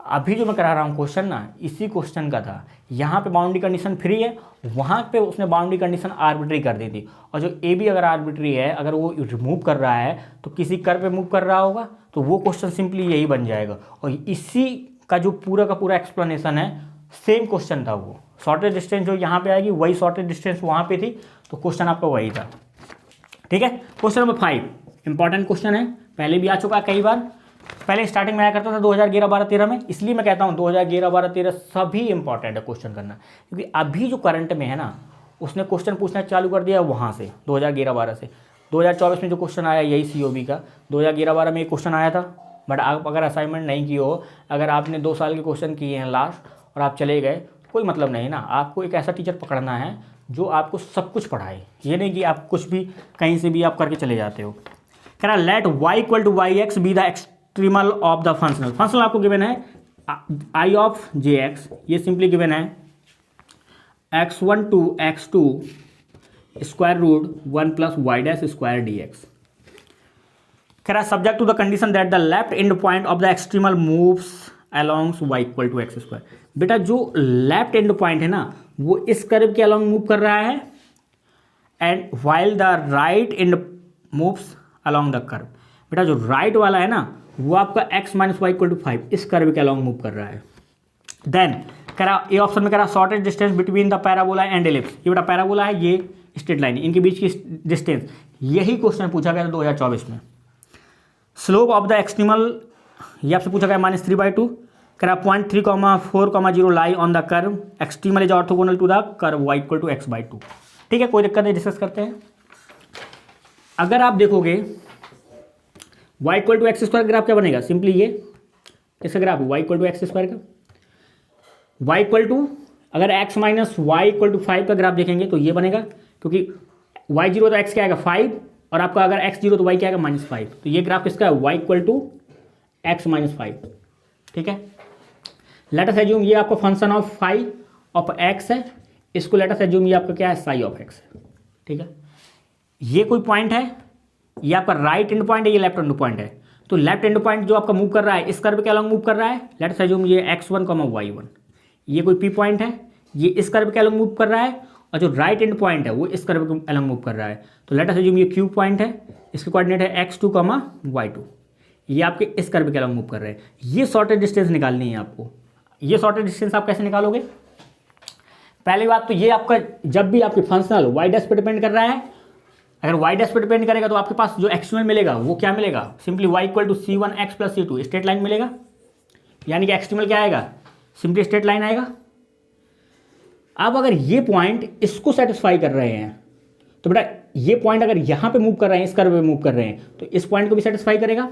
अभी जो मैं करा रहा हूँ क्वेश्चन ना, इसी क्वेश्चन का था। यहाँ पे बाउंड्री कंडीशन फ्री है, वहाँ पे उसने बाउंड्री कंडीशन आर्बिट्री कर दी थी। और जो ए बी अगर आर्बिट्री है, अगर वो रिमूव कर रहा है तो किसी कर पे मूव कर रहा होगा, तो वो क्वेश्चन सिंपली यही बन जाएगा। और इसी का जो पूरा का पूरा एक्सप्लेनेशन है, सेम क्वेश्चन था वो। शॉर्टेज डिस्टेंस जो यहाँ पे आएगी वही शॉर्टेज डिस्टेंस वहाँ पे थी, तो क्वेश्चन आपका वही था। ठीक है, क्वेश्चन नंबर 5 इंपॉर्टेंट क्वेश्चन है, पहले भी आ चुका है कई बार, पहले स्टार्टिंग में आया करता था 2011-12-13 में, इसलिए मैं कहता हूँ 2011-12-13 सभी इंपॉर्टेंट है क्वेश्चन करना, क्योंकि अभी जो करंट में है ना, उसने क्वेश्चन पूछना चालू कर दिया वहाँ से 2011-12 से। 2024 में जो क्वेश्चन आया यही COB का, 2011-12 में एक क्वेश्चन आया था। बट आप अगर असाइनमेंट नहीं किए हो, अगर आपने 2 साल के क्वेश्चन किए हैं लास्ट और आप चले गए, कोई मतलब नहीं ना। आपको एक ऐसा टीचर पकड़ना है जो आपको सब कुछ पढ़ाए, ये नहीं कि आप कुछ भी कहीं से भी आप करके चले जाते हो। कह रहा let y = yx be the extremal of the functional. Functional आपको गिवन है I ऑफ jx, ये सिंपली गिवन है x1 to x2 √1 + y' (² dx). कह रहा subject to the condition that the left end point of the extremal moves along y = x²। बेटा जो left end point है ना, वो इस कर्व के अलोंग मूव कर रहा है, and while the right and moves along the curve. बेटा जो राइट वाला है ना, वो आपका x - y = 5 इस कर्व के अलोंग मूव कर रहा है। देन कह रहा ए ऑप्शन में कह रहा shortage distance between the parabola and ellipse. ये बेटा पैराबोला है, ये स्ट्रेट लाइन, इनके बीच की डिस्टेंस, यही क्वेश्चन पूछा गया था 2024 में। स्लोप ऑफ द एक्सट्रीमल, ये आपसे पूछा गया -3/2। कह रहा 0.3,4,0 lie on the curve, extremal is orthogonal to the curve y = x/2। ठीक है, कोई दिक्कत नहीं, डिस्कस करते हैं। अगर आप देखोगे y = x² ग्राफ क्या बनेगा, सिंपली ये इसका ग्राफ y = x² का, y = अगर x - y = 5 का ग्राफ देखेंगे तो ये बनेगा, क्योंकि y0 तो x क्या आएगा 5, और आपका अगर x0 तो y क्या आएगा -5। तो ये ग्राफ किसका है, y = x - 5। ठीक है, लेट अस एज्यूम ये आपका function of phi of x है, इसको लेट अस एज्यूम ये आपका क्या है, साई ऑफ x है। ठीक है, ये कोई पॉइंट है, ये आपका राइट एंड पॉइंट है, ये लेफ्ट एंड पॉइंट है। तो लेफ्ट एंड पॉइंट जो आपका मूव कर रहा है इस कर्व के अलोंग मूव कर रहा है, लेट अस एज्यूम ये x1, y1। ये कोई P पॉइंट है, ये इस कर्व के अलोंग मूव कर रहा है, और जो राइट एंड पॉइंट है वो इस कर्व के अलोंग मूव कर रहा है। तो लेट अस एज्यूम ये Q पॉइंट है, इसके कोऑर्डिनेट है x2, y2, ये आपके इस कर्व के अलोंग मूव कर रहे हैं। ये शॉर्टेज डिस्टेंस निकालनी है आपको। ये शॉर्टेज डिस्टेंस आप कैसे निकालोगे, पहली बात तो ये आपका जब भी आपके फंक्शनल y' पे डिपेंड कर रहा है, अगर y' पे डिपेंड करेगा तो आपके पास जो एक्सट्रीमल मिलेगा वो क्या मिलेगा, simply y = c1x + c2 straight line मिलेगा, यानी कि एक्सट्रीमल क्या आएगा, सिंपली स्ट्रेट लाइन आएगा। अब अगर ये पॉइंट इसको सेटिस्फाई कर रहे हैं तो बेटा ये पॉइंट अगर यहाँ पे मूव कर रहे हैं, इस कर्व पे मूव कर रहे हैं, तो इस पॉइंट को भी सेटिस्फाई करेगा।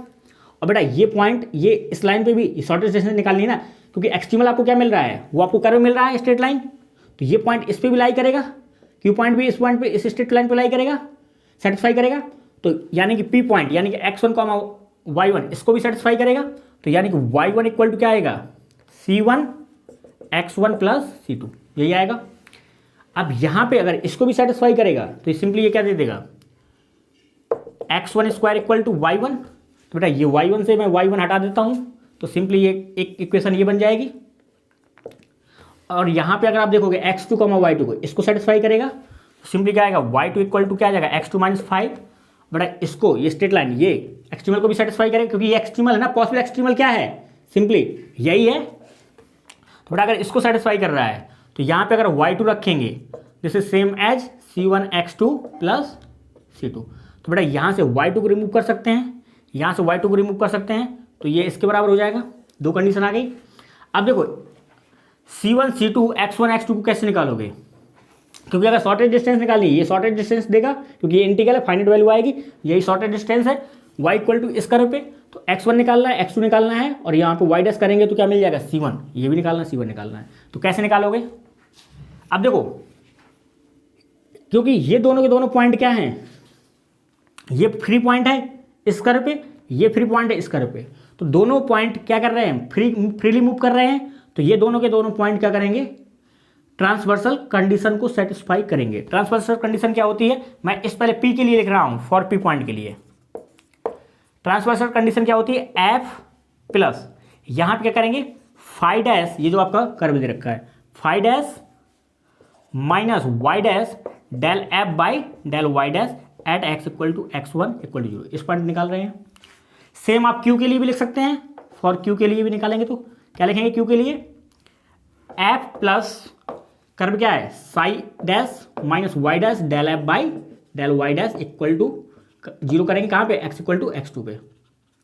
और बेटा ये पॉइंट ये इस लाइन पे भी शॉर्टेज डिस्टेंस निकालनी है ना, क्योंकि एक्सट्रीमल आपको क्या मिल रहा है, वो आपको कर्व मिल रहा है स्ट्रेट लाइन, तो ये पॉइंट इस पे भी लाई करेगा, क्यू पॉइंट भी इस पॉइंट पे इस स्ट्रेट लाइन पे लाई करेगा, सेटिस्फाई करेगा। तो यानी कि P पॉइंट यानी कि x1, y1 इसको भी सेटिस्फाई करेगा। तो यानी कि y1 इक्वल टू क्या आएगा, c1 x1 प्लस c2, यही आएगा। अब यहाँ पे अगर इसको भी सेटिस्फाई करेगा तो सिंपली ये क्या दे देगा, x1 square equal to y1। तो बेटा ये y1 से मैं y1 हटा देता हूँ, तो सिंपली ये एक इक्वेशन ये बन जाएगी। और यहाँ पे अगर आप देखोगे x2 y2 को इसको सेटिस्फाई करेगा, तो सिंपली क्या आएगा, y2 इक्वल टू क्या आ जाएगा, x2 माइनस 5। बेटा इसको ये स्ट्रेट लाइन ये एक्सट्रीमल को भी सेटिस्फाई करेगा, क्योंकि ये एक्सट्रीमल है ना, पॉसिबल एक्सट्रीमल क्या है, सिंपली यही है। तो बेटा अगर इसको सेटिस्फाई कर रहा है तो यहाँ पे अगर y2 रखेंगे this is same as c1 x2 plus c2। तो बेटा यहाँ से y2 को रिमूव कर सकते हैं, यहाँ से y2 को रिमूव कर सकते हैं, तो ये इसके बराबर हो जाएगा। दो कंडीशन आ गई। अब देखो c1 c2 x1 x2 को कैसे निकालोगे, क्योंकि अगर शॉर्टेज डिस्टेंस निकालनी है, ये शॉर्टेज डिस्टेंस देगा क्योंकि ये इंटीग्रल है, फाइनाइट वैल्यू आएगी, यही शॉर्टेज डिस्टेंस है y इक्वल टू इस कर्व पे। तो x1 निकालना है, x2 निकालना है, और यहाँ पे y डैश करेंगे तो क्या मिल जाएगा, c1, ये भी निकालना है, c1 निकालना है। तो कैसे निकालोगे, अब देखो क्योंकि ये दोनों के दोनों पॉइंट क्या हैं, ये फ्री पॉइंट है इस कर्व पे, ये फ्री पॉइंट है इस कर्व पे, तो दोनों पॉइंट क्या कर रहे हैं, फ्रीली मूव कर रहे हैं। तो ये दोनों के दोनों पॉइंट क्या करेंगे, ट्रांसवर्सल कंडीशन को सेटिस्फाई करेंगे। ट्रांसवर्सल कंडीशन क्या होती है, मैं इस पहले P के लिए लिख रहा हूं, फॉर P पॉइंट के लिए ट्रांसवर्सल कंडीशन क्या होती है, F प्लस यहां पे क्या करेंगे, फाई डैश, ये जो आपका कर्व दे रखा है, phi dash minus y dash del f by del y dash at x equal to x1 equal to 0, इस पॉइंट निकाल रहे हैं। सेम आप Q के लिए भी लिख सकते हैं, फॉर Q के लिए भी निकालेंगे तो क्या लिखेंगे, Q के लिए एफ प्लस कर्व क्या है, psi dash minus y dash del f by del y dash equal to 0 करेंगे कहाँ पे, x इक्वल टू x2 पे।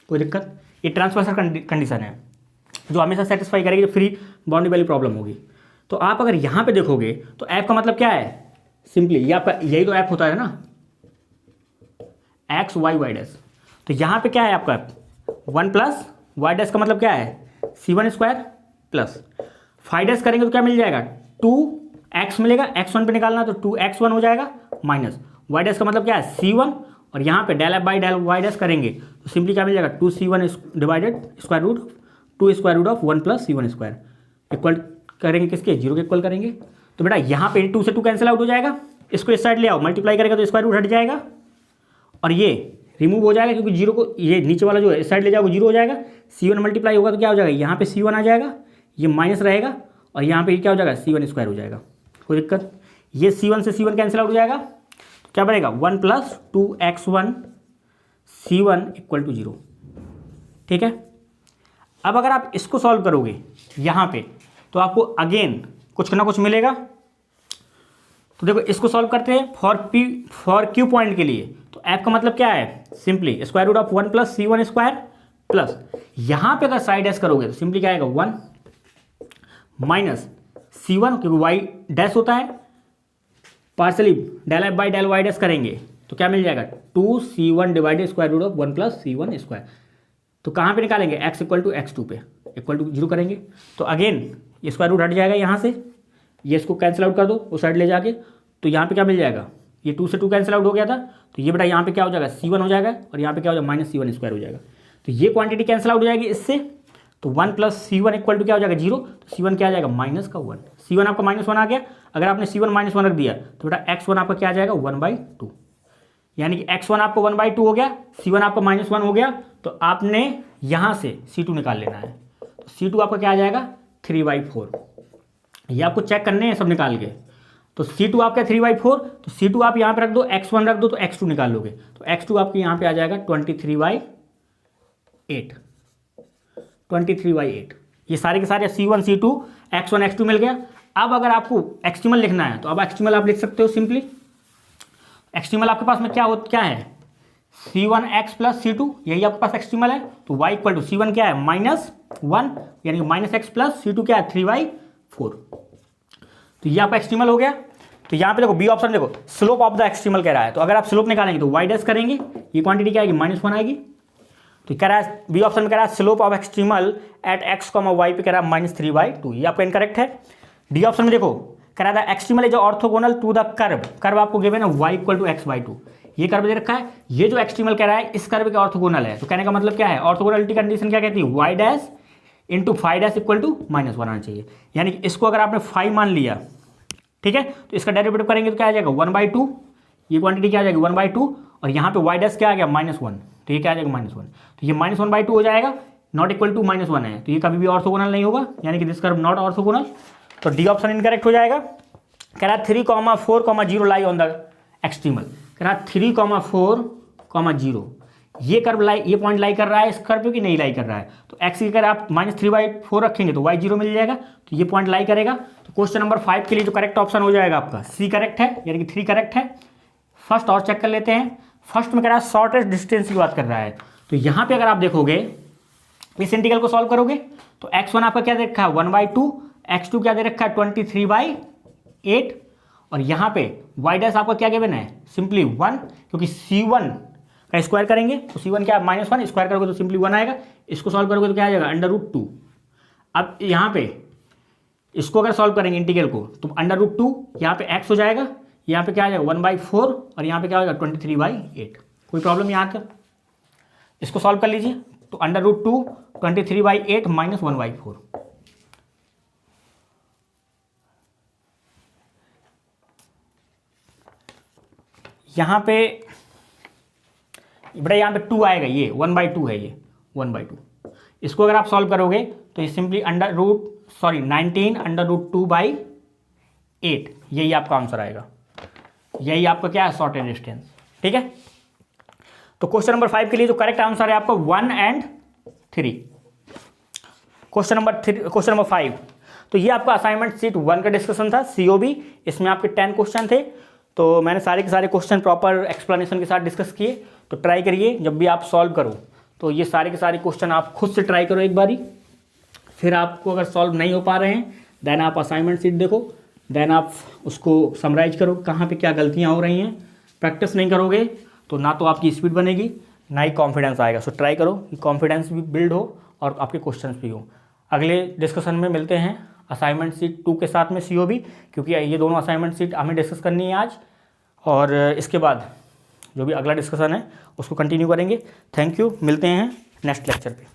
कोई दिक्कत, ये ट्रांसवर्सल कंडीशन है जो हमेशा सेटिस्फाई करेगी जब फ्री बाउंड्री वाली प्रॉब्लम होगी। तो आप अगर यहाँ पे देखोगे तो f का मतलब क्या है, सिंपली ये आपका यही तो f होता है ना, x y y डैश। तो यहाँ पे क्या है आपका 1 प्लस वाई डैश का मतलब क्या है, c1 square plus phi dash करेंगे तो क्या मिल जाएगा, 2x मिलेगा, x1 पे निकालना तो 2x1 हो जाएगा, माइनस वाई डैश का मतलब क्या है c1, और यहाँ पे del f by del y dash करेंगे तो सिंपली क्या मिल जाएगा, 2c1 divided square root 2 square root of 1 plus c1 square equal करेंगे किसके, 0 के इक्वल करेंगे। तो बेटा यहाँ पे 2 से 2 कैंसिल आउट हो जाएगा, इसको इस साइड ले आओ, मल्टीप्लाई करेगा तो स्क्वायर रूट हट जाएगा और ये रिमूव हो जाएगा, क्योंकि 0 को ये नीचे वाला जो है इस साइड ले जाओगे 0 हो जाएगा, c1 मल्टीप्लाई होगा तो क्या हो जाएगा, यहाँ पे c1 आ जाएगा, ये माइनस रहेगा और यहाँ पे क्या हो जाएगा, c1 स्क्वायर हो जाएगा। कोई दिक्कत, ये c1 से c1 कैंसिल आउट हो जाएगा, तो क्या बनेगा 1 plus 2x1 c1 equal to 0। ठीक है, अब अगर आप इसको सॉल्व करोगे यहाँ पे तो आपको अगेन कुछ ना कुछ मिलेगा। तो देखो इसको सॉल्व करते हैं फॉर Q पॉइंट के लिए, तो F का मतलब क्या है, simply square root of 1 plus c1 square plus यहाँ पे अगर साइड डैश करोगे तो सिंपली क्या आएगा 1 माइनस c1, क्योंकि y डैश होता है, partially del f by del y dash करेंगे तो क्या मिल जाएगा 2c1 divided square root of 1 plus c1 square. तो कहाँ पे निकालेंगे, x इक्वल टू x2 पे इक्वल टू 0 करेंगे तो अगेन ये स्क्वायर रूट हट जाएगा यहाँ से, ये इसको कैंसिल आउट कर दो उस साइड ले जाके, तो यहाँ पे क्या मिल जाएगा, ये 2 से 2 कैंसिल आउट हो गया था, तो ये बेटा यहाँ पे क्या हो जाएगा c1 हो जाएगा और यहाँ पे क्या हो जाएगा माइनस c1 स्क्वायर हो जाएगा। तो ये क्वांटिटी कैंसिल आउट हो जाएगी इससे, तो 1 प्लस c1 इक्वल टू क्या हो जाएगा 0, तो c1 क्या आ जाएगा माइनस का 1, c1 आपका -1 आ गया। अगर आपने c1 -1 रख दिया तो बेटा x1 आपका क्या आ जाएगा 1/2, यानी कि x1 आपका 1/2 हो गया, c1 आपका -1 हो गया, तो आपने यहाँ से c2 निकाल लेना है। तो c2 आपका क्या आ जाएगा 3/4, ये आपको चेक करने हैं सब निकाल के। तो c2 आपका 3/4, तो c2 आप यहाँ पे रख दो, x1 रख दो तो x2 निकाल लोगे, तो x2 आपके यहाँ पे आ जाएगा 23/8। ये सारे के सारे c1 c2 x1 x2 मिल गया। अब अगर आपको एक्सट्रीमल लिखना है तो अब एक्सट्रीमल आप लिख सकते हो सिंपली। एक्सट्रीमल आपके पास में क्या है c1x प्लस c2, यही आपके पास एक्सट्रीमल है। तो y इक्वल टू c1 क्या है -1, यानी कि -x प्लस c2 क्या है 3/4। तो ये आपका एक्सट्रीमल हो गया। तो यहाँ पे देखो बी ऑप्शन देखो स्लोप ऑफ द एक्सट्रीमल कह रहा है, तो अगर आप स्लोप निकालेंगे तो y डैश करेंगे, ये क्वांटिटी क्या आएगी -1 आएगी। तो कह रहा है बी ऑप्शन में कह रहा है slope of extremal at x, y पे कह रहा है -3/2, ये आपका इनकरेक्ट है। डी ऑप्शन में देखो कह रहा था extremal is orthogonal to the curve, curve आपको गिवन है y इक्वल टू x/2, ये कर्व दे रखा है, ये जो एक्सट्रीमल कह रहा है इस कर्व के ऑर्थोगोनल है। तो कहने का मतलब क्या है, ऑर्थोगोनलिटी कंडीशन क्या कहती है, y dash into phi dash equal to -1 आना चाहिए। यानी कि इसको अगर आपने फाई मान लिया, ठीक है, तो इसका डेरिवेटिव करेंगे तो क्या आ जाएगा 1/2, ये क्वांटिटी क्या आ जाएगी 1/2, और यहाँ पे वाई डैश क्या आ गया -1, तो ये क्या आ जाएगा -1, तो ये -1/2 हो जाएगा, नॉट इक्वल टू -1 है, तो ये कभी भी ऑर्थोगोनल नहीं होगा, यानी कि दिस कर्व नॉट ऑर्थोगोनल। तो डी ऑप्शन इनकरेक्ट हो जाएगा। कह रहा 3,4,0 लाई ऑन द एक्सट्रीमल, कह रहा 3,4,0 ये कर्व लाई, ये पॉइंट लाई कर रहा है इस कर्व पे कि नहीं लाई कर रहा है। तो एक्स की अगर आप -3/4 रखेंगे तो y0 मिल जाएगा, तो ये पॉइंट लाई करेगा। तो क्वेश्चन नंबर 5 के लिए जो करेक्ट ऑप्शन हो जाएगा आपका सी करेक्ट है, यानी कि 3 करेक्ट है। फर्स्ट और चेक कर लेते हैं। फर्स्ट में कह रहा है शॉर्टेस्ट डिस्टेंस की बात कर रहा है, तो यहाँ पे अगर आप देखोगे इस इंटीग्रल को सॉल्व करोगे तो x1 आपका क्या दे रखा है 1/2, x2 क्या दे रखा है 23/8, और यहाँ पे y डैश आपका क्या गिवन है सिंपली 1, क्योंकि c1 का स्क्वायर करेंगे तो c1 क्या -1, स्क्वायर करोगे तो सिंपली 1 आएगा, इसको सॉल्व करोगे तो क्या आ जाएगा √2। अब यहाँ पे इसको अगर सॉल्व करेंगे इंटीग्रल को तो √2 यहाँ पे x हो जाएगा, यहाँ पे क्या आ जाएगा 1/4, और यहाँ पे क्या होगा 23/8। कोई प्रॉब्लम यहाँ तक, इसको सॉल्व कर लीजिए। तो √2 23/8 - 1/4, यहाँ पे बड़ा यहाँ पे 2 आएगा, ये 1/2 है, ये 1/2। इसको अगर आप सॉल्व करोगे तो ये सिंपली 19 √2/8, यही आपका आंसर आएगा, यही आपका क्या है शॉर्टेस्ट डिस्टेंस। ठीक है, तो क्वेश्चन नंबर 5 के लिए जो करेक्ट आंसर है आपका 1 और 3। क्वेश्चन नंबर 5, तो ये आपका असाइनमेंट सीट 1 का डिस्कशन था, COB। इसमें आपके 10 क्वेश्चन थे, तो मैंने सारे के सारे क्वेश्चन प्रॉपर एक्सप्लेनेशन के साथ डिस्कस किए। तो ट्राई करिए जब भी आप सॉल्व करो तो ये सारे के सारे क्वेश्चन आप खुद से ट्राई करो एक बारी, फिर आपको अगर सॉल्व नहीं हो पा रहे हैं देन आप असाइनमेंट सीट देखो, देन आप उसको समराइज करो कहाँ पे क्या गलतियाँ हो रही हैं। प्रैक्टिस नहीं करोगे तो ना तो आपकी स्पीड बनेगी ना ही कॉन्फिडेंस आएगा। सो ट्राई करो कि कॉन्फिडेंस भी बिल्ड हो और आपके क्वेश्चंस भी हो। अगले डिस्कशन में मिलते हैं असाइनमेंट सीट 2 के साथ में COB, क्योंकि ये दोनों असाइनमेंट सीट हमें डिस्कस करनी है आज, और इसके बाद जो भी अगला डिस्कशन है उसको कंटिन्यू करेंगे। थैंक यू, मिलते हैं नेक्स्ट लेक्चर पे।